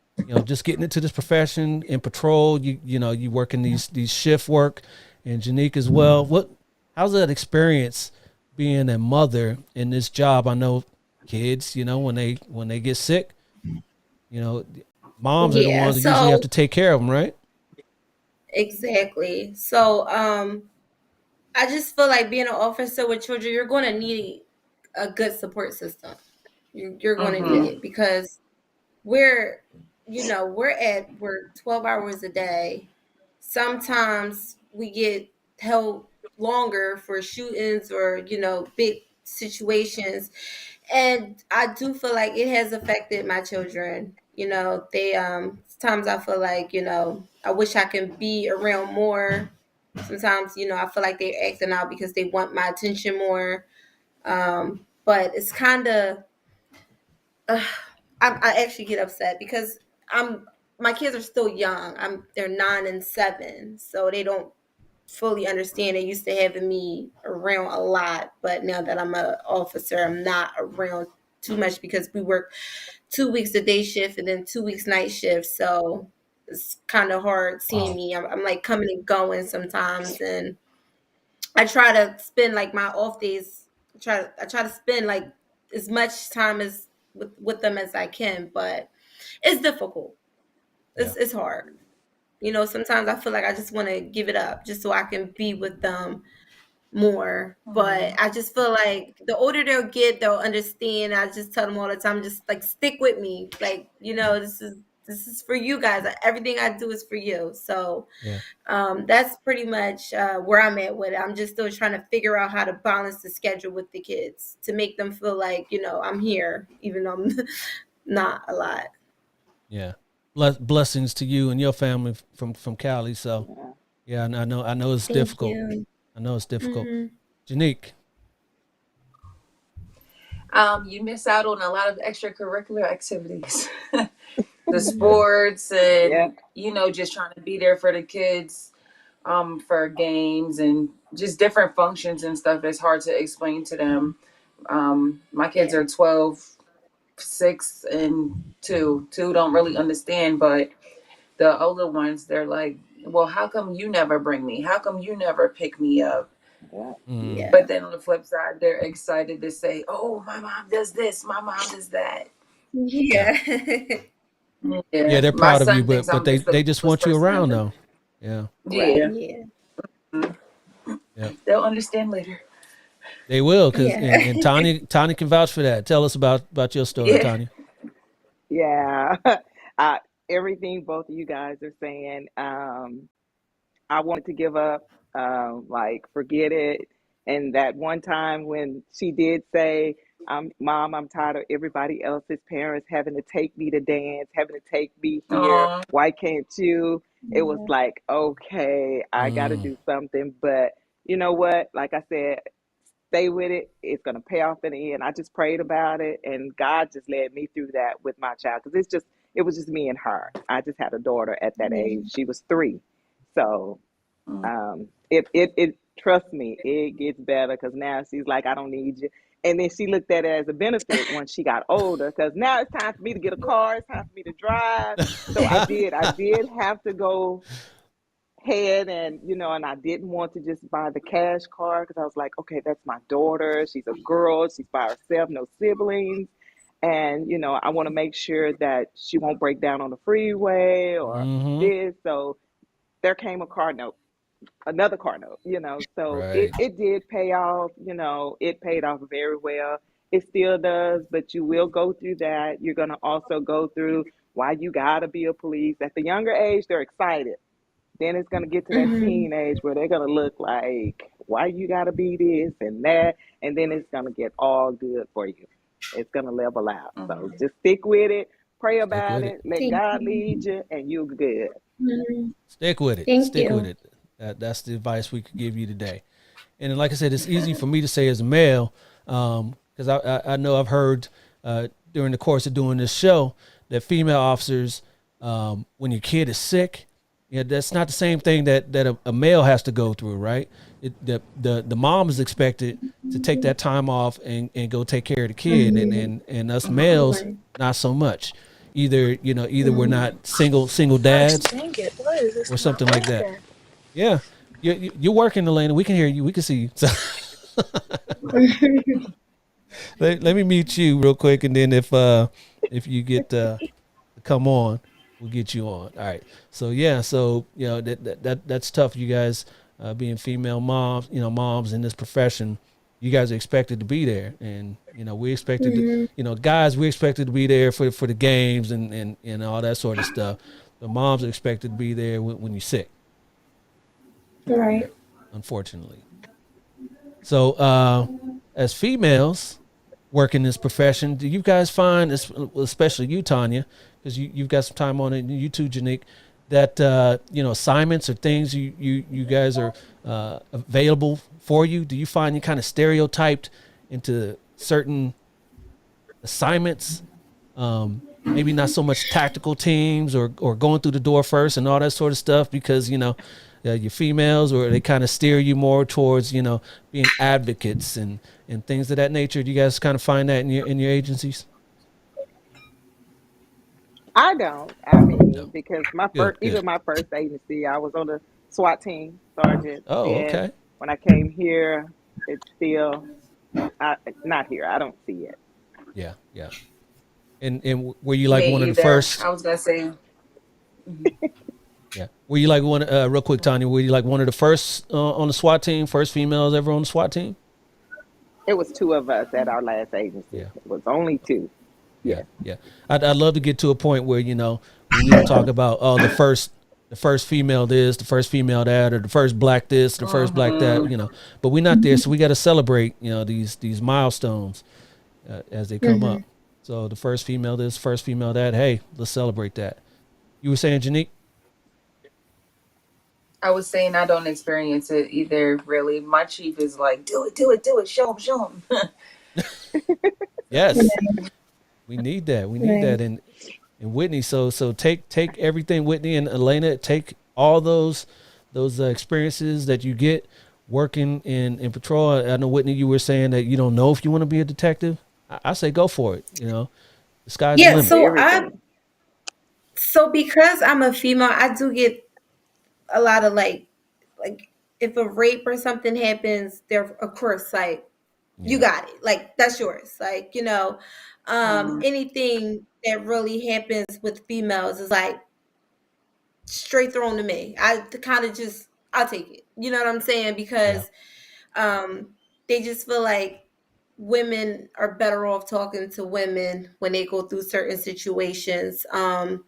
Speaker 2: just getting into this profession in patrol. You work in these shift work, and Janique as well. How's that experience being a mother in this job? I know kids, when they get sick, you know, moms are the
Speaker 5: Yeah,
Speaker 2: ones that usually have
Speaker 5: so
Speaker 2: to take care of them, right?
Speaker 5: exactly. So I just feel like being an officer with children, you're going to need a good support system. You're going to need
Speaker 6: Mm-hmm.
Speaker 5: it because we're we're 12 hours a day. Sometimes we get held longer for shootings or big situations, and I do feel like it has affected my children. They sometimes I feel like I wish I can be around more. Sometimes I feel like they're acting out because they want my attention more. But it's kind of uh, I actually get upset because I'm my kids are still young. They're 9 and 7, so they don't fully understand. They used to having me around a lot, but now that I'm an officer, I'm not around too much because we work 2 weeks a day shift and then 2 weeks night shift. So it's kind of hard seeing
Speaker 2: Wow.
Speaker 5: me. I'm like coming and going sometimes, and I try to spend like my off days. I try to spend like as much time as with them as I can, but it's difficult.
Speaker 2: Yeah.
Speaker 5: It's hard. Sometimes I feel like I just want to give it up just so I can be with them more. But I just feel like the older they'll get, they'll understand. I just tell them all the time, just like stick with me. Like, this is for you guys. Everything I do is for you. So
Speaker 2: Yeah.
Speaker 5: that's pretty much where I'm at with it. I'm just still trying to figure out how to balance the schedule with the kids to make them feel like, I'm here, even though I'm not a lot.
Speaker 2: Yeah. Blessings to you and your family from Cali. So
Speaker 3: right.
Speaker 2: yeah, and I know it's
Speaker 5: Thank
Speaker 2: difficult.
Speaker 5: you.
Speaker 2: I know it's difficult.
Speaker 5: Hmm.
Speaker 2: Janique.
Speaker 6: You miss out on a lot of extracurricular activities, the
Speaker 5: Hmm.
Speaker 2: Yeah.
Speaker 6: sports,
Speaker 3: Yeah.
Speaker 6: and just trying to be there for the kids, for games and just different functions and stuff. It's hard to explain to them. My kids
Speaker 5: Yeah.
Speaker 6: are 12, 6, and 2. 2 don't really understand, but the older ones, they're like, well, how come you never bring me? How come you never pick me up?
Speaker 3: Yeah.
Speaker 2: Mm,
Speaker 5: Yeah.
Speaker 6: But then on the flip side, they're excited to say, oh, my mom does this, my mom does that.
Speaker 2: yeah.
Speaker 5: Yeah.
Speaker 2: Yeah,
Speaker 6: Yeah,
Speaker 2: they're
Speaker 6: my
Speaker 2: proud of you,
Speaker 6: son thinks
Speaker 2: but
Speaker 6: I'm
Speaker 2: they
Speaker 6: just the
Speaker 2: they just
Speaker 6: coolest
Speaker 2: want you
Speaker 6: person
Speaker 2: around
Speaker 6: ever.
Speaker 2: though. Yeah.
Speaker 6: Yeah,
Speaker 3: Right.
Speaker 5: Yeah.
Speaker 2: Yeah.
Speaker 6: they'll understand later.
Speaker 2: They will, cause
Speaker 5: Yeah.
Speaker 2: and Tanya can vouch for that. Tell us about your story,
Speaker 6: Yeah.
Speaker 2: Tanya.
Speaker 3: Yeah. uh, Everything both of you guys are saying. I wanted to give up, like forget it. And that one time when she did say I'm tired of everybody else's parents having to take me to dance, having to take me here.
Speaker 6: Aw.
Speaker 3: Why can't you? It was
Speaker 5: Yeah.
Speaker 3: like, okay, I got to
Speaker 2: Mm,
Speaker 3: do something. But you know what? Like I said, stay with it. It's going to pay off in the end. I just prayed about it, and God just led me through that with my child because it was just me and her. I just had a daughter at that age. She was 3. So
Speaker 6: Mm.
Speaker 3: it trust me, it gets better because now she's like, I don't need you. And then she looked at it as a benefit once she got older because now it's time for me to get a car. It's time for me to drive. So I did have to go ahead and and I didn't want to just buy the cash car because I was like, okay, that's my daughter. She's a girl. She's by herself, no siblings. And I want to make sure that she won't break down on the freeway or
Speaker 2: mm-hmm.
Speaker 3: this. So there came a car note, another car note, so it,
Speaker 2: Right.
Speaker 3: it did pay off. It paid off very well. It still does, but you will go through that. You're going to also go through why you got to be a police. At the younger age, they're excited. Then it's going to get to that
Speaker 5: Mhm.
Speaker 3: teen age where they're going to look like, why you got to be this and that. And then it's going to get all good for you. It's going to level out. So
Speaker 6: Mhm.
Speaker 3: just stick with it, pray
Speaker 2: Stick
Speaker 3: about
Speaker 2: with it.
Speaker 3: it, let
Speaker 5: Thank
Speaker 3: God lead
Speaker 5: you.
Speaker 3: you, and you're good.
Speaker 5: Mhm.
Speaker 2: Stick with it.
Speaker 5: Thank
Speaker 2: Stick with
Speaker 5: you.
Speaker 2: it. That's the advice we could give you today. And like I said, it's easy for me to say as a male, because I know I've heard during the course of doing this show that female officers, when your kid is sick, that's not the same thing that a male has to go through, right? The mom is expected to take that time off and go take care of the kid, and
Speaker 5: Mhm.
Speaker 2: and us
Speaker 6: Mhm.
Speaker 2: males
Speaker 5: Right.
Speaker 2: not so much. Either we're
Speaker 5: Mhm.
Speaker 2: not single
Speaker 4: Gosh
Speaker 2: dads
Speaker 4: dang it. Why is
Speaker 2: or
Speaker 4: this not
Speaker 2: something like that.
Speaker 4: working?
Speaker 2: Yeah, you're working, Elena. We can hear you. We can see you. So let me mute you real quick, and then if you get come on, we'll get you on. All right. So yeah, so that's tough. You guys being female moms, moms in this profession, you guys are expected to be there, and we expected to,
Speaker 5: Mhm.
Speaker 2: guys, we expected to be there for the games and all that sort of stuff. The moms are expected to be there when you're sick,
Speaker 5: Right.
Speaker 2: unfortunately. So as females work in this profession, do you guys find, especially you, Tanya, because you've got some time on it, and you too, Janique, that assignments or things you guys are available for you? Do you find you kind of stereotyped into certain assignments? Maybe not so much tactical teams or going through the door first and all that sort of stuff because you're females, or they kind of steer you more towards being advocates and things of that nature. Do you guys kind of find that in your agencies?
Speaker 3: I don't. I mean,
Speaker 2: No.
Speaker 3: because
Speaker 2: Good. Good.
Speaker 3: even my first agency, I was on the SWAT team, sergeant.
Speaker 2: Oh,
Speaker 3: Then
Speaker 2: okay.
Speaker 3: when I came here, it's still not here. I don't see it.
Speaker 2: Yeah. Yeah. And were you like
Speaker 6: Me
Speaker 2: one of the
Speaker 6: either.
Speaker 2: first?
Speaker 6: I was gonna say. Mhm.
Speaker 2: Yeah. Were you like one? Real quick, Tanya. Were you like one of the first on the SWAT team? First females ever on the SWAT team?
Speaker 3: It was 2 of us at our last agency.
Speaker 2: Yeah.
Speaker 3: It was only 2.
Speaker 2: Yeah,
Speaker 3: Yes.
Speaker 2: yeah. I'd love to get to a point where we don't talk about the first female this, the first female that, or the first black this, the first black that.
Speaker 6: Mhm.
Speaker 2: But we're not there, so we got to celebrate these milestones as they come up.
Speaker 5: Mhm.
Speaker 2: So the first female this, first female that. Hey, let's celebrate that. You were saying, Janique?
Speaker 6: I was saying I don't experience it either. Really, my chief is like, "Do it, do it, do it. Show him, show him."
Speaker 2: Yes,
Speaker 5: Right.
Speaker 2: we need that. We need
Speaker 5: Right.
Speaker 2: that. And Whitney, so take everything, Whitney and Elena, take all those experiences that you get working in patrol. I know, Whitney, you were saying that you don't know if you want to be a detective. I say go for it. The sky's the
Speaker 5: Yeah.
Speaker 2: limit.
Speaker 5: So because I'm a female, I do get a lot of like if a rape or something happens, there of course like you
Speaker 2: Yeah,
Speaker 5: got it. Like that's yours. Like,
Speaker 6: Mhm.
Speaker 5: anything that really happens with females is like straight thrown to me. I kind of just I'll take it. You know what I'm saying?
Speaker 2: yeah,
Speaker 5: Because um they just feel like women are better off talking to women when they go through certain situations. I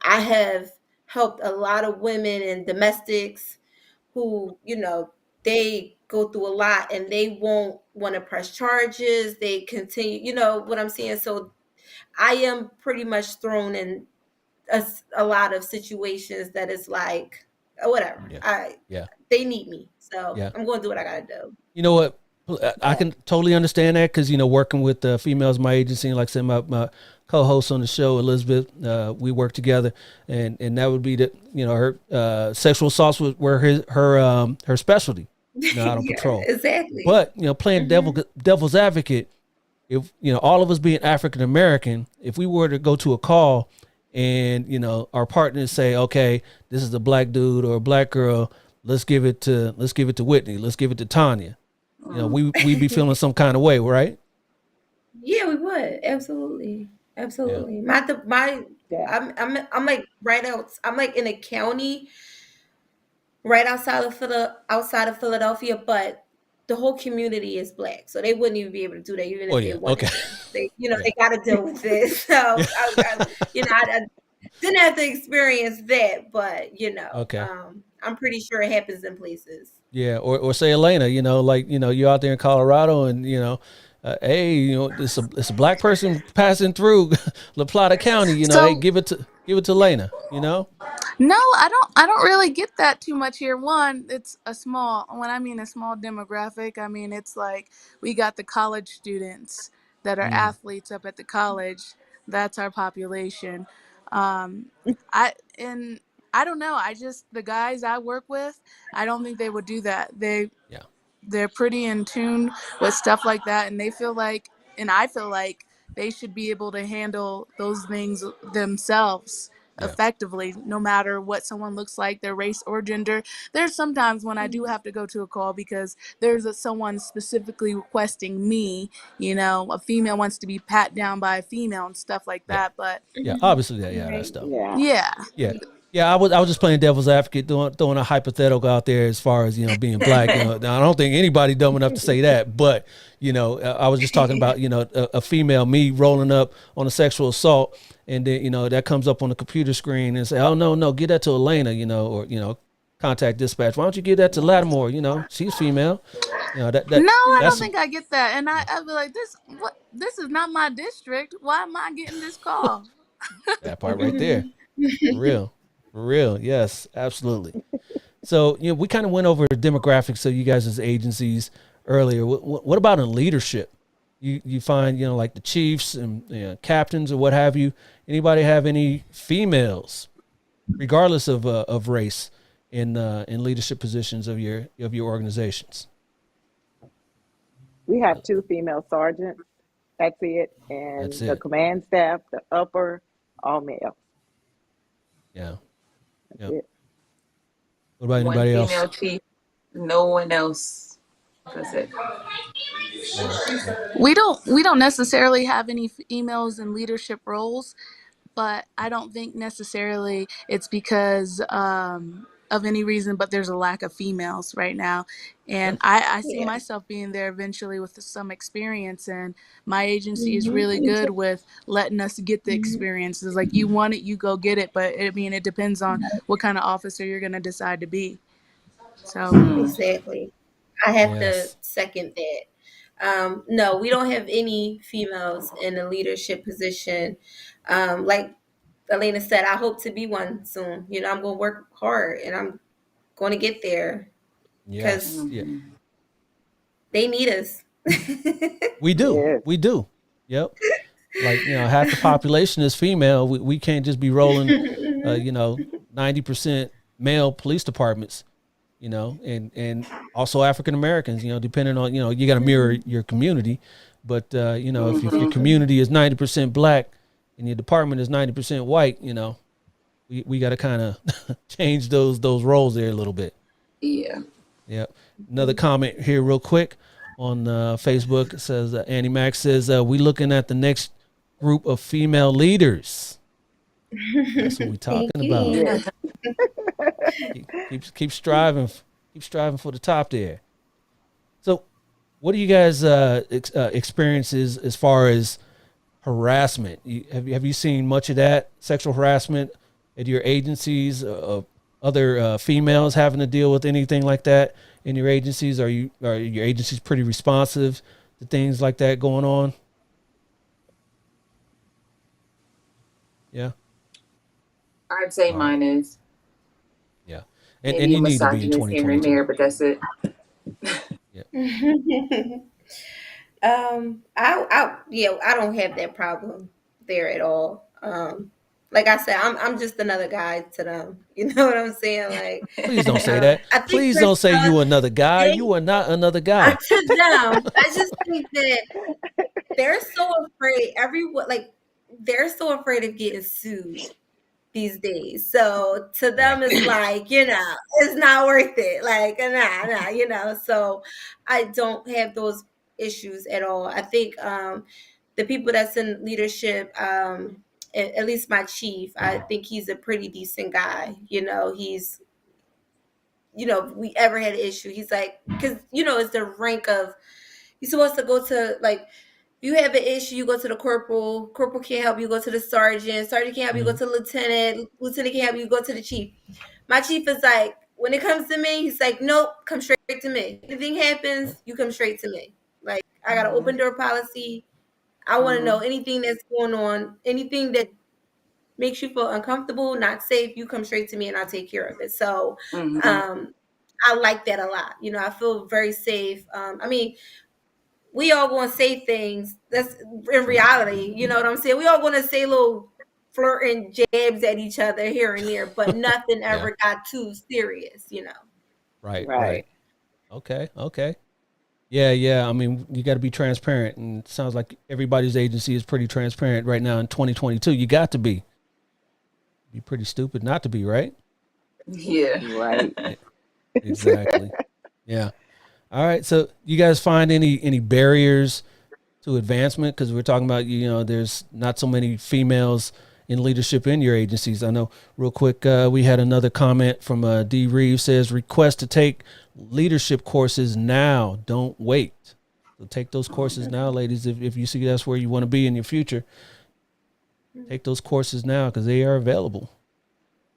Speaker 5: have helped a lot of women and domestics who, they go through a lot, and they won't want to press charges. They continue, you know what I'm saying? So I am pretty much thrown in a lot of situations that is like, whatever.
Speaker 2: Yeah. Yeah.
Speaker 5: They need me, so
Speaker 2: Yeah.
Speaker 5: I'm going to do what I gotta do.
Speaker 2: You know what? I can totally understand that because, you know, working with females in my agency, and like I said, my co-host on the show, Elizabeth, we work together, and that would be her sexual assaults were her specialty, out on
Speaker 5: Yeah,
Speaker 2: patrol.
Speaker 5: exactly.
Speaker 2: But, you know, playing devil's advocate, if, you know, all of us being African American, if we were to go to a call and, you know, our partners say, okay, this is a black dude or a black girl, let's give it to Whitney, let's give it to Tanya. You know, we'd be feeling some kind of way, right?
Speaker 5: Yeah, we would. Absolutely. Absolutely.
Speaker 3: Yeah.
Speaker 5: I'm like right out. I'm like in a county right outside of Philadelphia, but the whole community is black, so they wouldn't even be able to do that, even
Speaker 2: Oh
Speaker 5: if they
Speaker 2: yeah.
Speaker 5: wanted
Speaker 2: Okay.
Speaker 5: to. They,
Speaker 2: Yeah.
Speaker 5: they got to deal with this. So I didn't have to experience that, but
Speaker 2: Okay.
Speaker 5: I'm pretty sure it happens in places.
Speaker 2: Yeah. Or say Elena, you know, like, you know, you're out there in Colorado and, you know, hey, you know, it's a black person passing through La Plata County, you know, hey,
Speaker 4: So
Speaker 2: give it to Elena, you know?
Speaker 4: no, I don't really get that too much here. One, it's when I mean a small demographic, I mean it's like we got the college students that are
Speaker 2: Mm,
Speaker 4: athletes up at the college. That's our population. Um I and I don't know. I just the guys I work with, I don't think they would do that.
Speaker 2: yeah.
Speaker 4: They're pretty in tune with stuff like that, and I feel like they should be able to handle those things themselves
Speaker 2: Yeah.
Speaker 4: effectively, no matter what someone looks like, their race or gender. There's sometimes when I do have to go to a call because someone specifically requesting me, a female wants to be pat down by a female and stuff like
Speaker 2: Yeah.
Speaker 4: that, but
Speaker 2: Yeah.
Speaker 5: Mhm.
Speaker 2: Obviously that
Speaker 5: Right.
Speaker 2: stuff.
Speaker 3: Yeah.
Speaker 4: yeah.
Speaker 2: Yeah. Yeah, I was just playing devil's advocate, throwing a hypothetical out there as far as, you know, being black. You know, now, I don't think anybody dumb enough to say that, but, you know, I was just talking about, you know, a female, me rolling up on a sexual assault, and then, you know, that comes up on the computer screen and say, oh no, get that to Elena, you know, or, you know, contact dispatch. Why don't you give that to Lattimore? You know, she's female. You know,
Speaker 4: No, I don't
Speaker 2: that's
Speaker 4: think I get that. And I'd be like, this is not my district. Why am I getting this call?
Speaker 2: that part right there. For real. For real. Yes, absolutely. So, you know, we kind of went over the demographics of you guys as agencies earlier. What about in leadership? You find, you know, like the chiefs and, you know, captains or what have you. Anybody have any females, regardless of race, in leadership positions of your organizations?
Speaker 3: We have two female sergeants. That's it.
Speaker 2: That's
Speaker 3: And the
Speaker 2: it.
Speaker 3: command staff, the upper, all male.
Speaker 2: Yeah.
Speaker 3: That's
Speaker 2: Yep.
Speaker 3: it.
Speaker 2: What about
Speaker 6: One
Speaker 2: anybody else?
Speaker 6: female chief, no one else. That's it.
Speaker 2: Yeah. Yep.
Speaker 4: We don't necessarily have any females in leadership roles, but I don't think necessarily it's because of any reason, but there's a lack of females right now.
Speaker 2: Yeah.
Speaker 4: And I see
Speaker 5: Yeah.
Speaker 4: myself being there eventually with some experience. And my agency is really
Speaker 5: Me too.
Speaker 4: good with letting us get the
Speaker 5: Mhm.
Speaker 4: experiences. Like, you want it, you go get it. But I mean, it depends on what kind of officer you're going to decide to be. So,
Speaker 6: Mm.
Speaker 5: Exactly. I have to
Speaker 2: Yes.
Speaker 5: second that. No, we don't have any females in a leadership position. Like Elena said, I hope to be one soon. I'm going to work hard, and I'm going to get there
Speaker 2: Yes.
Speaker 5: because
Speaker 2: Yeah.
Speaker 6: Mhm.
Speaker 5: they need us.
Speaker 2: We do.
Speaker 3: Yes.
Speaker 2: We do. Yep. Like, you know, half the population is female. We can't just be rolling, you know, 90% male police departments, you know, and also African Americans, you know, depending on, you know, you got to mirror your community. But, you know, if your
Speaker 6: Mhm.
Speaker 2: community is 90% black and your department is 90% white, you know, we got to kind of change those roles there a little bit.
Speaker 6: Yeah.
Speaker 2: Yep. Another comment here real quick on Facebook. It says, Annie Max says, we looking at the next group of female leaders. That's what we talking
Speaker 5: Thank
Speaker 2: about.
Speaker 5: you.
Speaker 3: Yes.
Speaker 2: Keep striving. Keep striving for the top there. So what do you guys experiences as far as harassment? Have you seen much of that sexual harassment at your agencies? other females having to deal with anything like that in your agencies? Are your agencies pretty responsive to things like that going on? Yeah.
Speaker 6: I'd say
Speaker 2: All right.
Speaker 6: mine is
Speaker 2: Yeah. And
Speaker 6: maybe a
Speaker 2: you need to be in
Speaker 6: misogynist here and
Speaker 2: 2022.
Speaker 6: there, but that's it.
Speaker 2: Yeah.
Speaker 5: I don't have that problem there at all. Like I said, I'm just another guy to them. You know what I'm saying? Like,
Speaker 2: Please don't say that.
Speaker 5: I think
Speaker 2: Please
Speaker 5: that
Speaker 2: don't say you another guy. You are not another guy.
Speaker 5: to them, I just think that they're so afraid. Everyone, like, they're so afraid of getting sued these days. So to
Speaker 2: Yeah.
Speaker 5: them, it's like, it's not worth it. Like, nah. So I don't have those issues at all. I think the people that's in leadership, at least my chief, I think he's a pretty decent guy. If we ever had an issue, he's like, because, it's the rank of, you're supposed to go to, like, you have an issue, you go to the corporal. Corporal can't help you, go to the sergeant. Sergeant can't help you, go
Speaker 2: Mhm.
Speaker 5: to the lieutenant. Lieutenant can't help you, go to the chief. My chief is like, when it comes to me, he's like, nope, come straight to me. Anything happens, you come straight to me. Like, I got an
Speaker 6: Hmm.
Speaker 5: open door policy. I want to know
Speaker 6: Hmm.
Speaker 5: anything that's going on, anything that makes you feel uncomfortable, not safe. You come straight to me, and I'll take care of it. So,
Speaker 6: Hmm.
Speaker 5: um, I like that a lot. I feel very safe. I mean, we all going to say things that's in reality. You know what I'm saying? We all going to say little flirting jabs at each other here and there, but nothing
Speaker 2: Yeah.
Speaker 5: ever got too serious.
Speaker 2: Right. Right.
Speaker 3: Right.
Speaker 2: Okay. Okay. Yeah. Yeah. I mean, you got to be transparent, and it sounds like everybody's agency is pretty transparent right now in 2022. You got to be. Be pretty stupid not to be, right?
Speaker 6: Yeah.
Speaker 3: Right.
Speaker 2: Yeah, exactly. Yeah. All right. So, you guys find any barriers to advancement? Because we're talking about, there's not so many females in leadership in your agencies. I know. Real quick, we had another comment from D. Reeves, says request to take leadership courses now. Don't wait. So take those courses now, ladies. If you see that's where you want to be in your future, take those courses now because they are available.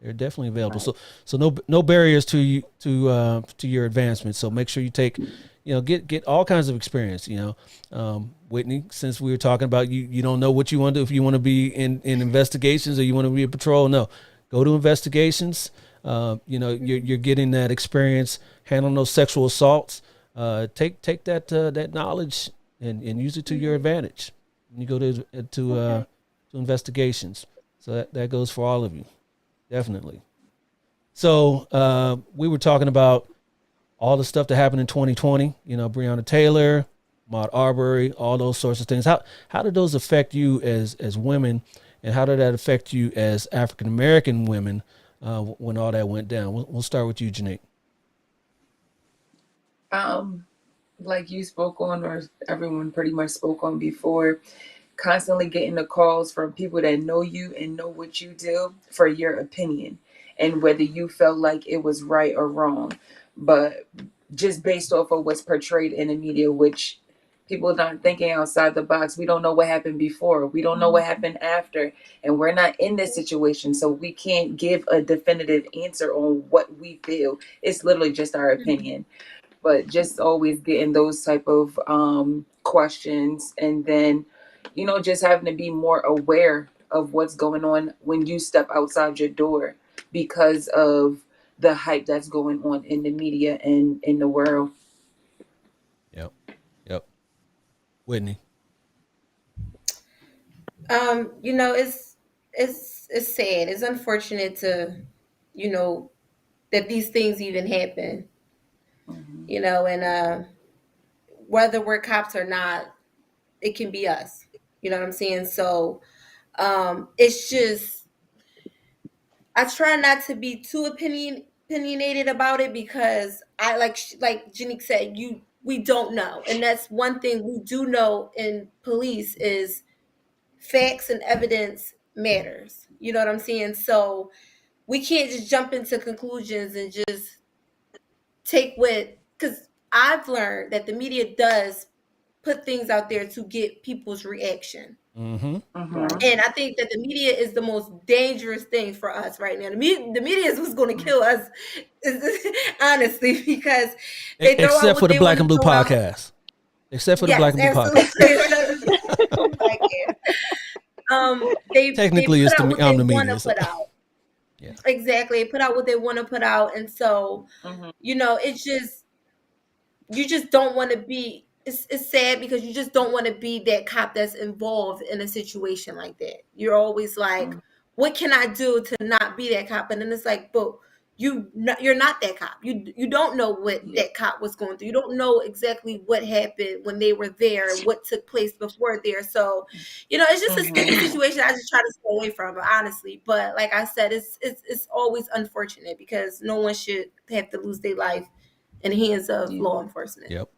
Speaker 2: They're definitely available.
Speaker 3: Right.
Speaker 2: So no barriers to you to your advancement. So make sure you take, get all kinds of experience. Whitney, since we were talking about you don't know what you want to do, if you want to be in investigations or you want to be a patrol. No, go to investigations. You're getting that experience handling those sexual assaults. Take that knowledge and use it to your advantage. When you go
Speaker 5: Okay.
Speaker 2: to investigations. So that goes for all of you. Definitely. So we were talking about all the stuff that happened in 2020. Breonna Taylor, Maud Arbery, all those sorts of things. How did those affect you as women, and how did that affect you as African American women when all that went down? We'll start with you, Janique.
Speaker 6: Um, like you spoke on, or everyone pretty much spoke on before, constantly getting the calls from people that know you and know what you do for your opinion and whether you felt like it was right or wrong. But just based off of what's portrayed in the media, which people not thinking outside the box. We don't know what happened before. We don't know what happened after. And we're not in this situation. So we can't give a definitive answer on what we feel. It's literally just our opinion, but just always getting those type of questions, and then just having to be more aware of what's going on when you step outside your door because of the hype that's going on in the media and in the world.
Speaker 2: Yep. Yep. Whitney.
Speaker 5: It's sad. It's unfortunate to, you know, that these things even happen.
Speaker 6: Hmm.
Speaker 5: And whether we're cops or not, it can be us. You know what I'm saying? So it's just, I try not to be too opinionated about it, because I like Janique said, we don't know. And that's one thing we do know in police is facts and evidence matters. You know what I'm saying? So we can't just jump into conclusions and just take what, because I've learned that the media does put things out there to get people's reaction. And I think that the media is the most dangerous thing for us right now. The media is what's going to kill us, honestly, because they throw out
Speaker 2: Except
Speaker 5: what
Speaker 2: for the
Speaker 5: they
Speaker 2: Black
Speaker 5: want
Speaker 2: and
Speaker 5: to
Speaker 2: Blue
Speaker 5: throw out.
Speaker 2: podcast. Except for the
Speaker 5: Yes,
Speaker 2: Black and Blue
Speaker 5: absolutely.
Speaker 2: podcast.
Speaker 5: They
Speaker 2: Technically,
Speaker 5: put
Speaker 2: it's
Speaker 5: out what they
Speaker 2: I'm the
Speaker 5: want to
Speaker 2: media. So.
Speaker 5: put out.
Speaker 2: Yeah.
Speaker 5: Exactly. Put out what they want to put out. And so, it's just, you just don't want to be, it's sad because you just don't want to be that cop that's involved in a situation like that. You're always like, what can I do to not be that cop? And then it's like, but you're not that cop. You don't know what that cop was going through. You don't know exactly what happened when they were there and what took place before there. So, it's just a sticky situation. I just try to stay away from it, honestly. But like I said, it's always unfortunate because no one should have to lose their life in the hands of law enforcement.
Speaker 2: Yep.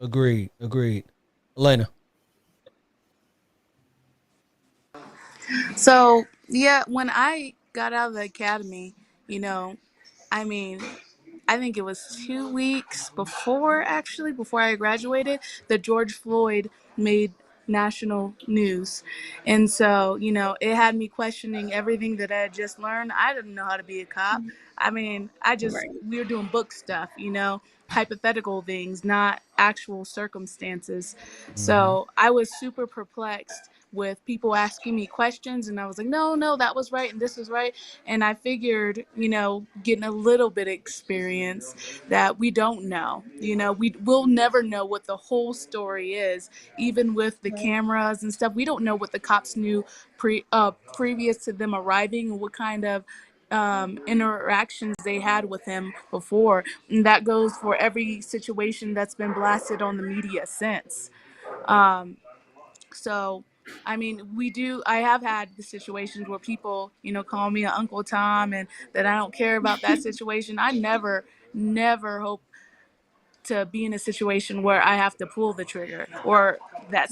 Speaker 2: Agreed. Elena.
Speaker 4: So, yeah, when I got out of the academy, I mean, I think it was 2 weeks before I graduated, that George Floyd made national news. And so, it had me questioning everything that I had just learned. I didn't know how to be a cop. I mean, we were doing book stuff, hypothetical things, not actual circumstances. So I was super perplexed with people asking me questions, and I was like, no, that was right and this was right. And I figured, getting a little bit of experience, that we don't know, we'll never know what the whole story is. Even with the cameras and stuff, we don't know what the cops knew previous to them arriving, and what kind of interactions they had with him before. And that goes for every situation that's been blasted on the media since. So, I mean, I have had the situations where people, call me an Uncle Tom, and that I don't care about that situation. I never hope to be in a situation where I have to pull the trigger, or that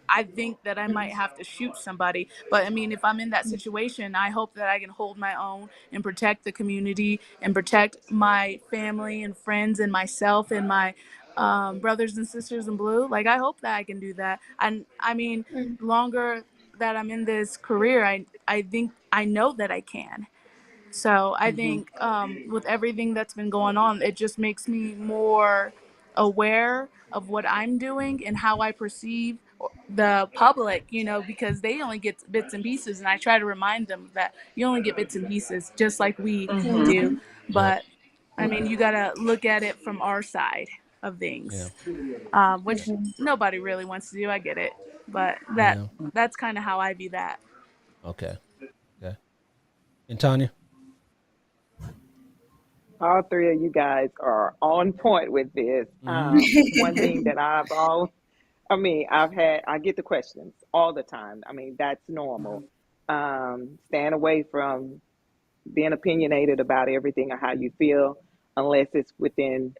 Speaker 4: I think that I might have to shoot somebody. But I mean, if I'm in that situation, I hope that I can hold my own and protect the community and protect my family and friends and myself and my brothers and sisters in blue. Like, I hope that I can do that. And I mean, longer that I'm in this career, I think I know that I can. So I think with everything that's been going on, it just makes me more aware of what I'm doing and how I perceive the public, because they only get bits and pieces. And I try to remind them that you only get bits and pieces, just like we do. But I mean, you got to look at it from our side of things, which nobody really wants to do. I get it. But that's kind of how I view that.
Speaker 2: Okay. And Tanya?
Speaker 3: All three of you guys are on point with this. One thing that I get the questions all the time. I mean, that's normal. Stand away from being opinionated about everything or how you feel, unless it's within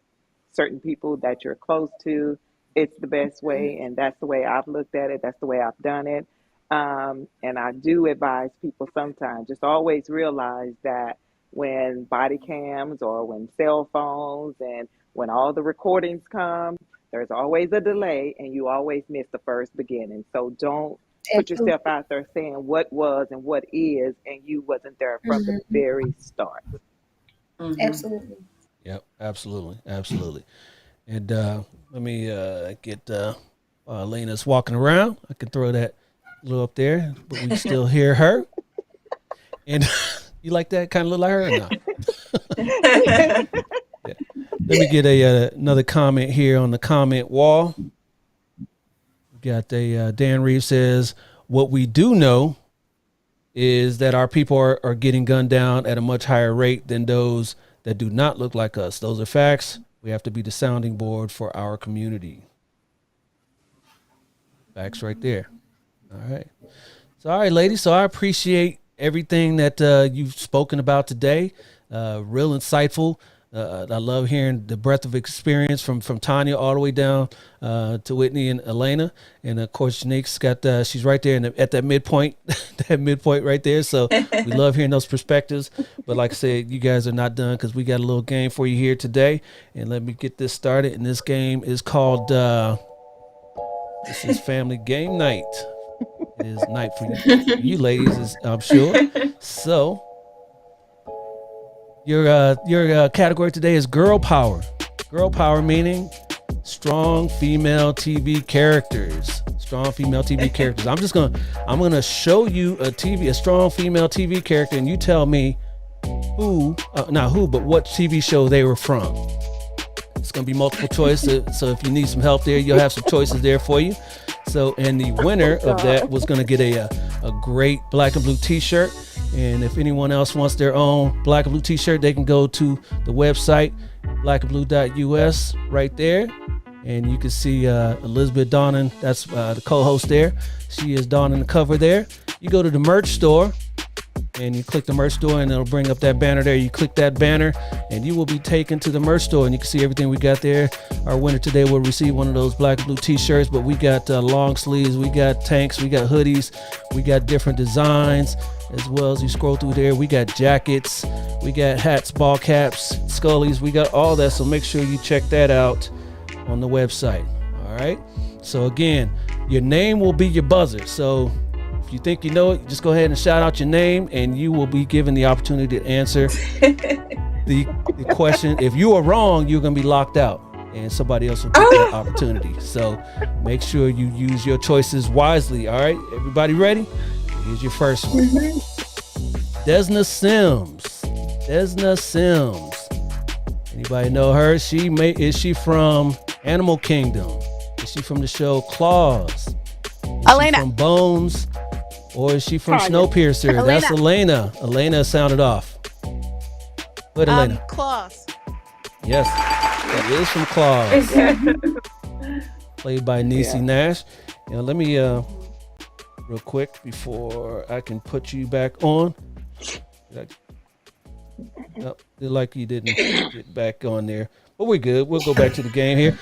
Speaker 3: certain people that you're close to. It's the best way, and that's the way I've looked at it. That's the way I've done it. And I do advise people sometimes just always realize that when body cams or when cell phones and when all the recordings come, there's always a delay and you always miss the first beginning. So don't put yourself out there saying what was and what is, and you wasn't there from the very start.
Speaker 5: Absolutely.
Speaker 2: Yep, absolutely. And let me get Elena's walking around. I can throw that little up there, but we still hear her. And you like that? Kind of look like her or not? Yeah. Let me get another comment here on the comment wall. We got Dan Reeves says, what we do know is that our people are getting gunned down at a much higher rate than those that do not look like us. Those are facts. We have to be the sounding board for our community. Facts right there. All right. So, all right, ladies. So I appreciate everything that you've spoken about today. Real insightful. I love hearing the breadth of experience from Tanya all the way down to Whitney and Elena. And of course, Shanique's got, she's right there at that midpoint, that midpoint right there. So we love hearing those perspectives. But like I said, you guys are not done because we got a little game for you here today. And let me get this started. And this game is called This is family game night. It is night for you ladies, I'm sure. So, your category today is girl power. Girl power meaning strong female TV characters. Strong female TV characters. I'm gonna show you a strong female TV character, and you tell me what TV show they were from. It's gonna be multiple choice, so if you need some help there, you'll have some choices there for you. So, and the winner of that was gonna get a great black and blue t-shirt. And if anyone else wants their own black and blue t-shirt, they can go to the website blackandblue.us right there. And you can see Elizabeth donning, that's the co-host there. She is donning the cover there. You go to the merch store and you click the merch store and it'll bring up that banner there. You click that banner and you will be taken to the merch store and you can see everything we got there. Our winner today will receive one of those black and blue t-shirts, but we got long sleeves, we got tanks, we got hoodies, we got different designs. As well as you scroll through there, we got jackets, we got hats, ball caps, scullies, we got all that. So make sure you check that out on the website. All right. So again, your name will be your buzzer. So if you think you know it, just go ahead and shout out your name and you will be given the opportunity to answer the question. If you are wrong, you're going to be locked out and somebody else will get that opportunity. So make sure you use your choices wisely. All right. Everybody ready? Here's your first one. Desna Sims. Desna Sims. Anybody know her? Is she from Animal Kingdom? Is she from the show Claws? Is
Speaker 4: Elena.
Speaker 2: she from Bones? Or is she from
Speaker 3: Tanya.
Speaker 2: Snowpiercer?
Speaker 4: Elena.
Speaker 2: That's Elena. Elena sounded off. What, Elena?
Speaker 4: Claws.
Speaker 2: Yes, that is from Claws. Played by Niecy Nash. Let me real quick before I can put you back on. Nope, like you didn't get back on there, but we're good. We'll go back to the game here.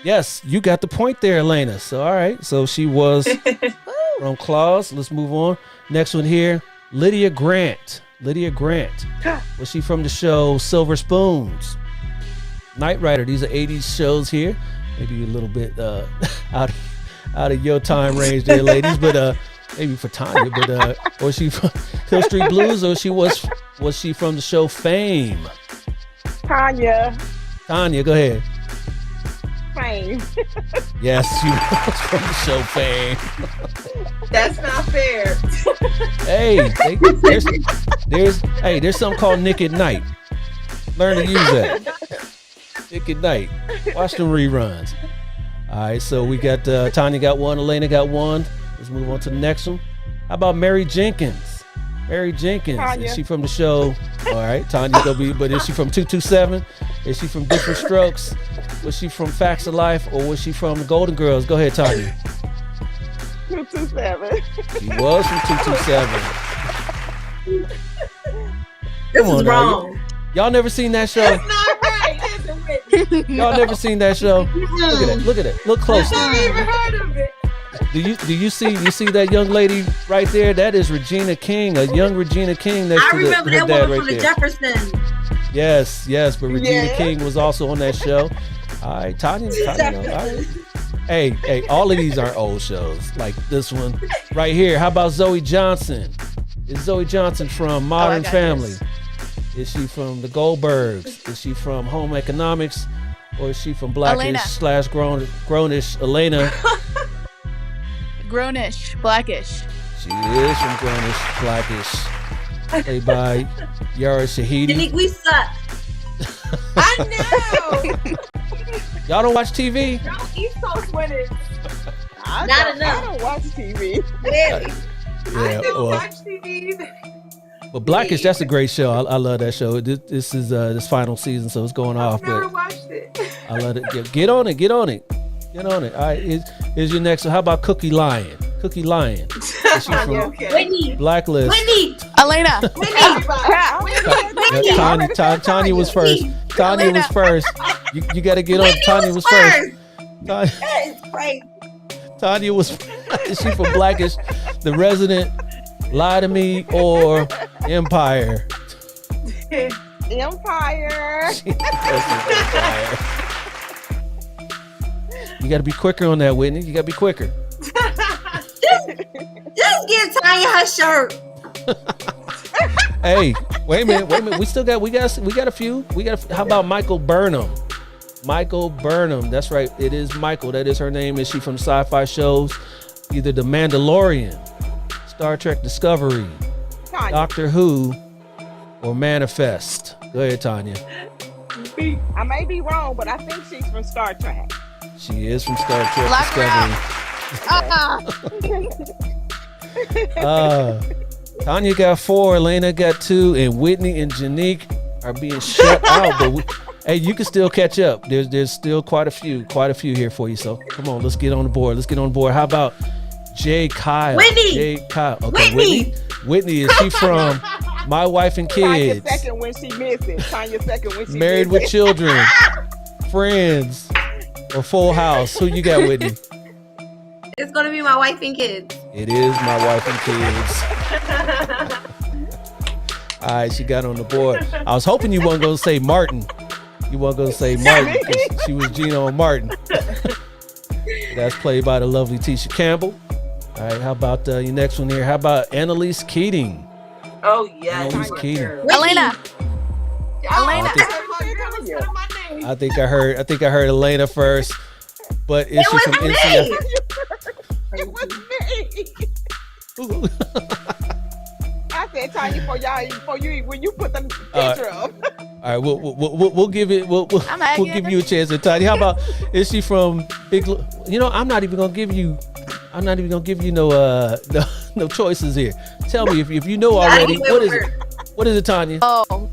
Speaker 2: Yes, you got the point there, Elena. So all right, so she was from Claws. Let's move on. Next one here, Lydia Grant. Lydia Grant. Was she from the show Silver Spoons? Knight Rider. These are 80s shows here. Maybe a little bit out of your time range there, ladies, but maybe for Tanya, but or she from Hill Street Blues, or was she from the show Fame?
Speaker 3: Tanya.
Speaker 2: Tanya, go ahead.
Speaker 3: Fame.
Speaker 2: Yes, she was from the show Fame.
Speaker 6: That's not fair.
Speaker 2: Hey, there's something called Nick at Night. Learn to use that. Nick at Night. Watch them reruns. All right, so we got Tanya got one, Elena got one. Let's move on to the next one. How about Mary Jenkins? Mary Jenkins.
Speaker 3: Tanya.
Speaker 2: Is she from the show? All right, Tanya gonna be, but is she from 227? Is she from Different Strokes? Was she from Facts of Life, or was she from the Golden Girls? Go ahead, Tanya.
Speaker 3: 227.
Speaker 2: She was from 227.
Speaker 5: This
Speaker 2: Come on
Speaker 5: is
Speaker 2: now.
Speaker 5: wrong.
Speaker 2: Y'all never seen that show?
Speaker 6: That's not right. Listen, Whitney.
Speaker 2: Y'all never seen that show? Look at it. Look at it. Look closely.
Speaker 6: I've never heard of it.
Speaker 2: Do you see that young lady right there? That is Regina King, a young Regina King next
Speaker 5: I
Speaker 2: to
Speaker 5: remember
Speaker 2: her
Speaker 5: that
Speaker 2: dad
Speaker 5: woman
Speaker 2: right
Speaker 5: from the
Speaker 2: there.
Speaker 5: Jeffersons.
Speaker 2: Yes, but Regina
Speaker 3: Yeah.
Speaker 2: King was also on that show. All right, Tanya. All right. Hey, all of these aren't old shows. Like this one right here. How about Zoe Johnson? Is Zoe Johnson from Modern
Speaker 4: got
Speaker 2: Family?
Speaker 4: this.
Speaker 2: Is she from the Goldbergs? Is she from Home Economics? Or is she from
Speaker 4: Elena.
Speaker 2: Blackish/Grownish Elena?
Speaker 4: Grownish, blackish.
Speaker 2: She is from Grownish Blackish. Played by Yara Shahidi.
Speaker 5: Unique, we suck.
Speaker 6: I know.
Speaker 2: Y'all don't watch TV?
Speaker 6: No East Coast winners.
Speaker 5: Not enough.
Speaker 3: I don't watch TV.
Speaker 5: Clearly.
Speaker 6: I don't
Speaker 2: well,
Speaker 6: watch TV either.
Speaker 2: but Blackish, that's a great show. I love that show. This is this final season, so it's going off.
Speaker 6: I've never
Speaker 2: But
Speaker 6: watched it.
Speaker 2: I love it. Get on it. All right, here's your next one. How about Cookie Lion? Cookie Lion. Is she from
Speaker 6: Okay.
Speaker 5: Whitney.
Speaker 2: Blacklist?
Speaker 5: Whitney.
Speaker 4: Elena.
Speaker 2: Tanya was first. Tanya was first. You got to get on.
Speaker 5: Whitney
Speaker 2: Tanya was first.
Speaker 5: That is crazy.
Speaker 2: Tanya was. Is she from Blackish? The Resident, Lie to Me, or Empire?
Speaker 3: Empire.
Speaker 2: Empire. You got to be quicker on that, Whitney. You got to be quicker.
Speaker 5: Just give Tanya her shirt.
Speaker 2: Hey, wait a minute. We got a few. How about Michael Burnham? Michael Burnham. That's right. It is Michael. That is her name. Is she from sci-fi shows? Either The Mandalorian, Star Trek Discovery,
Speaker 3: Tanya.
Speaker 2: Doctor Who, or Manifest? Go ahead, Tanya.
Speaker 3: I may be wrong, but I think she's from Star Trek.
Speaker 2: She is from Star Trek
Speaker 4: Lock her
Speaker 2: Discovery. Tanya got 4, Elena got 2, and Whitney and Janique are being shut out. But hey, you can still catch up. There's still quite a few here for you. So come on, let's get on the board. How about Jay Kyle?
Speaker 5: Whitney.
Speaker 2: Jay Kyle. Okay, Whitney. Is she from My Wife and
Speaker 3: Tanya's
Speaker 2: Kids?
Speaker 3: second when she misses. Tanya's second when she
Speaker 2: Married with
Speaker 3: misses.
Speaker 2: Children, Friends, or Full House? Who you got, Whitney?
Speaker 5: It's gonna be My Wife and Kids.
Speaker 2: It is My Wife and Kids. All right, she got on the board. I was hoping you weren't going to say Martin. You weren't going to say Martin because she was Gino and Martin. That's played by the lovely Tisha Campbell. All right, how about your next one here? How about Annelise Keating?
Speaker 6: Oh yeah,
Speaker 2: Annelise Keating.
Speaker 4: Elena.
Speaker 2: I think I heard Elena first, but is she from NCIS?
Speaker 3: It was me. I said Tanya when you put the picture up.
Speaker 2: All right, we'll give it. We'll give you a chance at Tanya. How about is she from Big? I'm not even gonna give you. No choices here. Tell me if you know already. What is it? What is it, Tanya?
Speaker 4: Oh,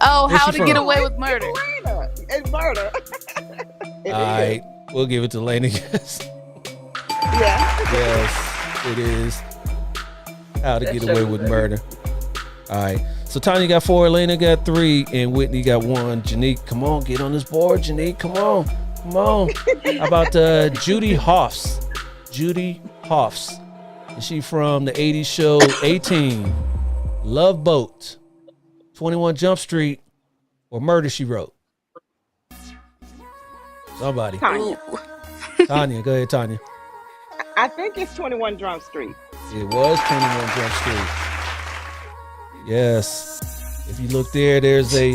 Speaker 4: How to Get Away with Murder.
Speaker 3: It's murder.
Speaker 2: All right, we'll give it to Lena. Yes.
Speaker 3: Yeah.
Speaker 2: Yes, it is. How to Get Away with Murder. All right. So Tanya got 4, Elena got 3, and Whitney got 1. Janique, come on, get on this board. Janique, come on. How about Judy Hoffs? Judy Hoffs. Is she from the 80s show 18, Love Boat, 21 Jump Street, or Murder, She Wrote? Somebody.
Speaker 3: Tanya.
Speaker 2: Tanya, go ahead, Tanya.
Speaker 3: I think it's 21 Drum Street.
Speaker 2: It was 21 Jump Street. Yes. If you look there, there's a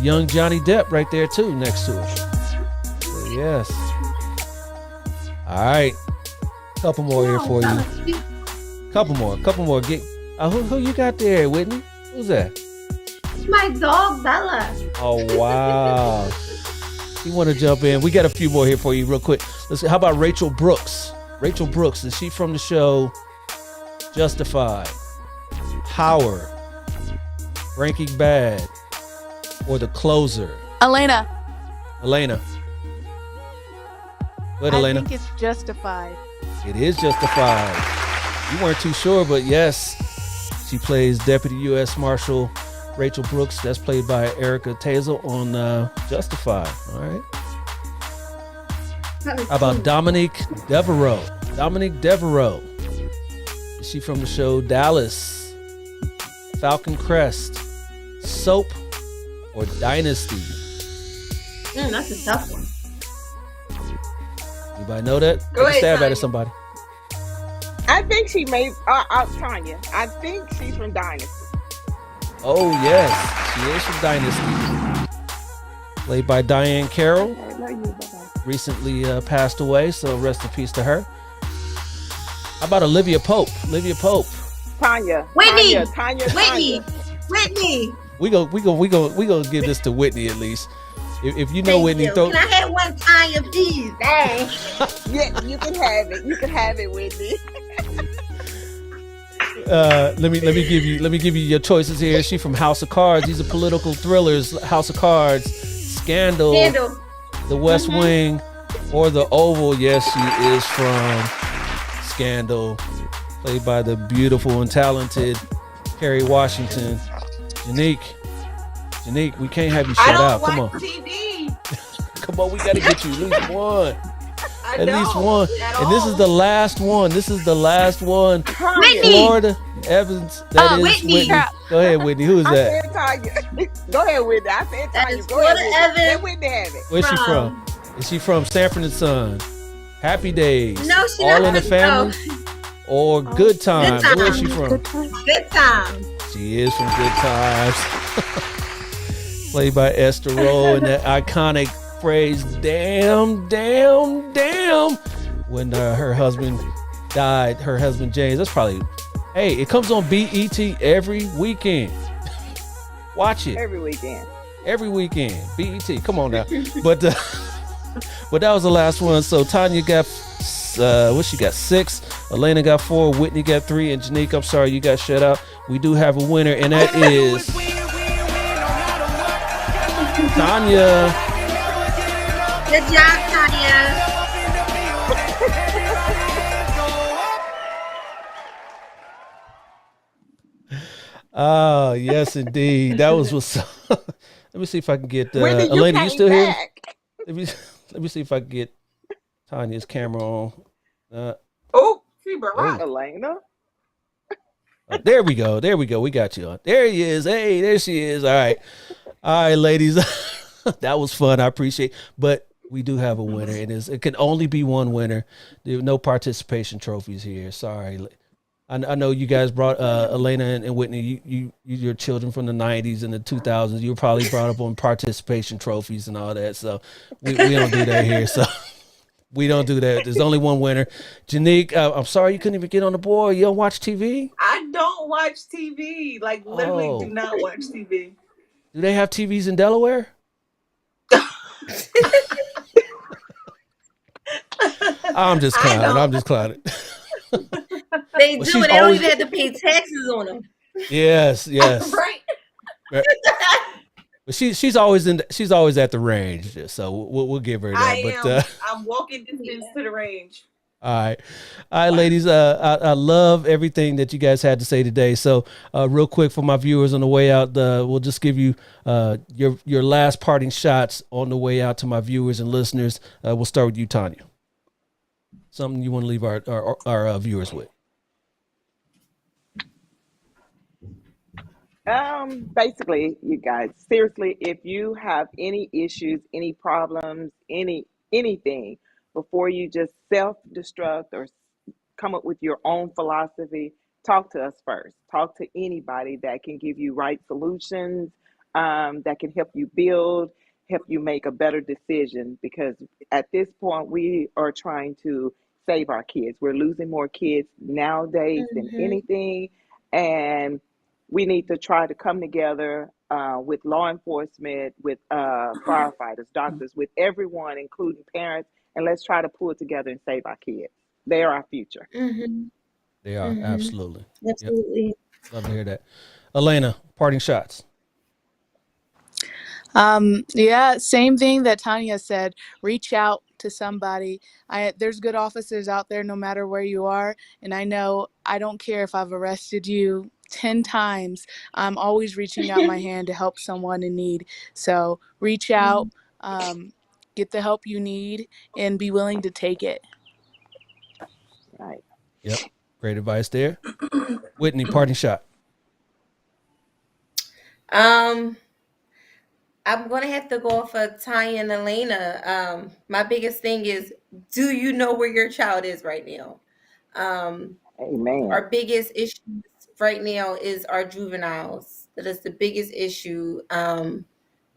Speaker 2: young Johnny Depp right there too, next to it. So, yes. All right. Couple more here for you. Couple more. Get who you got there, Whitney? Who's that?
Speaker 5: My dog Bella.
Speaker 2: Oh wow. You want to jump in? We got a few more here for you, real quick. Let's see. How about Rachel Brooks? Rachel Brooks, is she from the show Justified, Power, Breaking Bad, or The Closer?
Speaker 4: Elena.
Speaker 2: Go ahead, Elena.
Speaker 4: I think it's Justified.
Speaker 2: It is Justified. You weren't too sure, but yes, she plays Deputy U.S. Marshal Rachel Brooks. That's played by Erica Tazel on Justified. All right. How about Dominique Devereaux? Dominique Devereaux. Is she from the show Dallas, Falcon Crest, Soap, or Dynasty?
Speaker 5: That's a tough one.
Speaker 2: Anybody know that?
Speaker 6: Go ahead,
Speaker 2: Stab
Speaker 6: Tanya.
Speaker 2: at it, somebody.
Speaker 3: I think she may. Tanya. I think she's from Dynasty.
Speaker 2: Oh yes, she is from Dynasty. Played by Diane Carroll.
Speaker 3: I love you. Bye-bye.
Speaker 2: Recently passed away, so rest in peace to her. How about Olivia Pope?
Speaker 3: Tanya.
Speaker 5: Whitney.
Speaker 3: Tanya.
Speaker 5: Whitney.
Speaker 2: We gonna give this to Whitney at least. If you know
Speaker 5: Thank
Speaker 2: Whitney,
Speaker 5: you. Can I have one Tanya, please? Dang.
Speaker 3: Yeah, you can have it. You can have it, Whitney.
Speaker 2: let me give you your choices here. Is she from House of Cards? These are political thrillers. House of Cards, Scandal. The West Wing, or The Oval. Yes, she is from Scandal, played by the beautiful and talented Kerry Washington. Janique, we can't have you shut out. Come on.
Speaker 6: TV.
Speaker 2: Come on, we gotta get you at least one.
Speaker 6: At
Speaker 2: least one. And this is the last one.
Speaker 5: Whitney.
Speaker 2: Florida Evans. That is
Speaker 4: Whitney.
Speaker 2: Go ahead, Whitney. Who is
Speaker 3: I
Speaker 2: that?
Speaker 3: said Tanya. Go ahead, Whitney. I said
Speaker 5: That
Speaker 3: Tanya.
Speaker 5: is
Speaker 3: Go ahead,
Speaker 5: Florida
Speaker 3: Whitney.
Speaker 5: Evans.
Speaker 3: Let Whitney have it.
Speaker 2: Where's she from? Is she from Sanford and Son? Happy Days?
Speaker 5: No, she
Speaker 2: All
Speaker 5: not.
Speaker 2: in the Family? Or Good Times?
Speaker 5: Good
Speaker 2: Where is she
Speaker 5: Times.
Speaker 2: from?
Speaker 5: Good Times.
Speaker 2: She is from Good Times. Played by Esther Rowe, and that iconic phrase, damn, damn, damn, when her husband died, her husband James. That's probably, hey, it comes on BET every weekend. Watch it.
Speaker 3: Every weekend.
Speaker 2: Every weekend. BET. Come on now. But that was the last one. So Tanya got, what she got? 6. Elena got 4. Whitney got 3. And Janique, I'm sorry you got shut out. We do have a winner, and that is Tanya.
Speaker 5: Good job, Tanya.
Speaker 2: Oh, yes, indeed. That was what's. Let me see if I can get
Speaker 3: Whitney,
Speaker 2: Elena. You still here?
Speaker 3: back.
Speaker 2: Let me see if I can get Tanya's camera on.
Speaker 6: Oh, she been hot.
Speaker 3: Elena.
Speaker 2: There we go. There we go. We got you on. There he is. Hey, there she is. All right, ladies. That was fun. I appreciate. But we do have a winner, and it can only be one winner. There are no participation trophies here. Sorry. I know you guys brought Elena and Whitney. You're children from the 90s and the 2000s. You were probably brought up on participation trophies and all that. So we don't do that here. So we don't do that. There's only one winner. Janique, I'm sorry you couldn't even get on the board. You don't watch TV?
Speaker 6: I don't watch TV. Like, literally do not watch TV.
Speaker 2: Do they have TVs in Delaware? I'm just clowning.
Speaker 5: They
Speaker 2: Well,
Speaker 5: do,
Speaker 2: she's
Speaker 5: and they don't
Speaker 2: always-
Speaker 5: even have to pay taxes on them.
Speaker 2: Yes.
Speaker 6: Right.
Speaker 2: But she's always at the range, so we'll give her that.
Speaker 6: I
Speaker 2: but
Speaker 6: am. I'm walking distance to the range.
Speaker 2: all right, ladies. I love everything that you guys had to say today. So, real quick for my viewers on the way out, we'll just give you your last parting shots on the way out to my viewers and listeners. We'll start with you, Tanya. Something you want to leave our viewers with?
Speaker 3: Basically, you guys, seriously, if you have any issues, any problems, anything, before you just self-destruct or come up with your own philosophy, talk to us first. Talk to anybody that can give you right solutions, that can help you build, help you make a better decision. Because at this point, we are trying to save our kids. We're losing more kids nowadays than anything. And we need to try to come together with law enforcement, with firefighters, doctors, with everyone, including parents, and let's try to pull together and save our kids. They are our future.
Speaker 2: They are absolutely.
Speaker 5: Absolutely.
Speaker 2: Yep. Love to hear that. Elena, parting shots.
Speaker 4: Yeah, same thing that Tanya said. Reach out to somebody. There's good officers out there no matter where you are. And I know I don't care if I've arrested you 10 times. I'm always reaching out my hand to help someone in need. So reach out, get the help you need, and be willing to take it.
Speaker 3: Right.
Speaker 2: Yep. Great advice there. Whitney, parting shot.
Speaker 5: I'm gonna have to go off of Tanya and Elena. My biggest thing is, do you know where your child is right now?
Speaker 3: Amen.
Speaker 5: Our biggest issue right now is our juveniles. That is the biggest issue.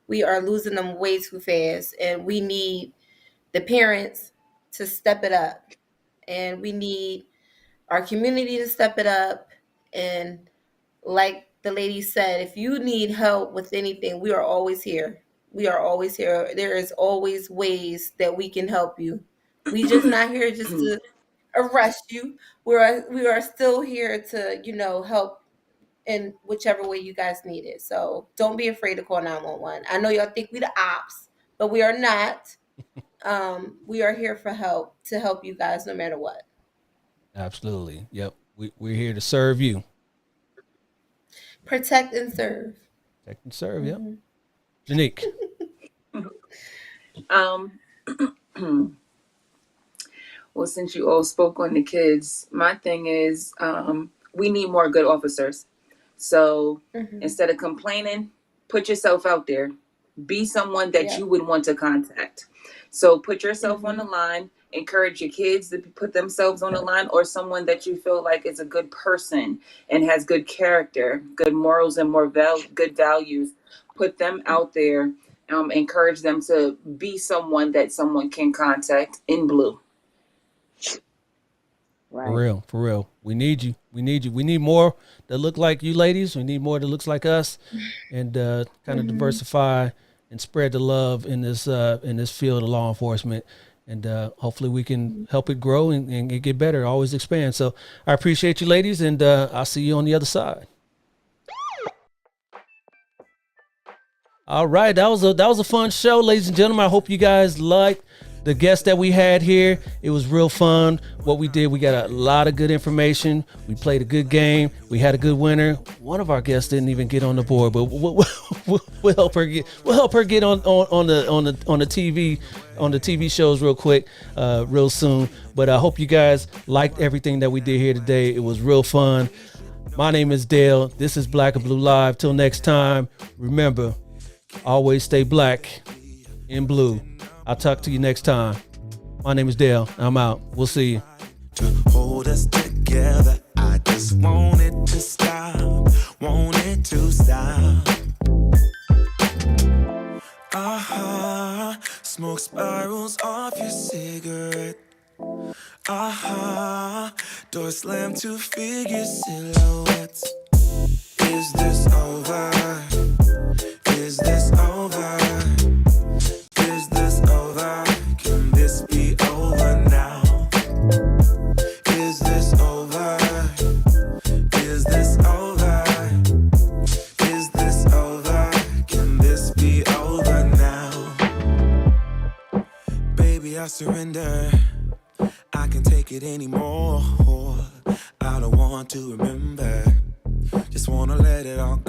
Speaker 5: We are losing them way too fast, and we need the parents to step it up, and we need our community to step it up. And like the lady said, if you need help with anything, we are always here. We are always here. There is always ways that we can help you. We just not here just to arrest you. We are still here to, help in whichever way you guys need it. So don't be afraid to call 911. I know y'all think we the ops, but we are not. We are here for help, to help you guys no matter what.
Speaker 2: Absolutely. Yep. We're here to serve you.
Speaker 5: Protect and serve.
Speaker 2: Protect and serve, yep. Janique.
Speaker 6: Well, since you all spoke on the kids, my thing is we need more good officers. So instead of complaining, put yourself out there. Be someone that
Speaker 5: Yeah.
Speaker 6: you would want to contact. So put yourself on the
Speaker 5: Mhm.
Speaker 6: line. Encourage your kids to put themselves on the line, or someone that you feel like is a good person and has good character, good morals, and good values. Put them out there. Encourage them to be someone that someone can contact in blue.
Speaker 2: For
Speaker 3: Right.
Speaker 2: real, for real. We need you. We need you. We need more that look like you ladies. We need more that looks like us, and kind of
Speaker 5: Mhm.
Speaker 2: diversify and spread the love in this field of law enforcement. And hopefully we can help it grow and get better, always expand. So I appreciate you ladies, and I'll see you on the other side. All right, that was a fun show, ladies and gentlemen. I hope you guys liked the guest that we had here. It was real fun. What we did, we got a lot of good information. We played a good game. We had a good winner. One of our guests didn't even get on the board, but we'll help her get. We'll help her get on the TV shows real quick, real soon. But I hope you guys liked everything that we did here today. It was real fun. My name is Dale. This is Black and Blue Live. Till next time, remember, always stay black in blue. I'll talk to you next time. My name is Dale. I'm out. We'll see you.
Speaker 7: To hold us together, I just want it to stop, want it to stop. Smoke spirals off your cigarette. Door slam to figure silhouettes. Is this over? Is this over? Is this over? Can this be over now? Is this over? Is this over? Is this over? Can this be over now? Baby, I surrender. I can't take it anymore. I don't want to remember. Just wanna let it all go.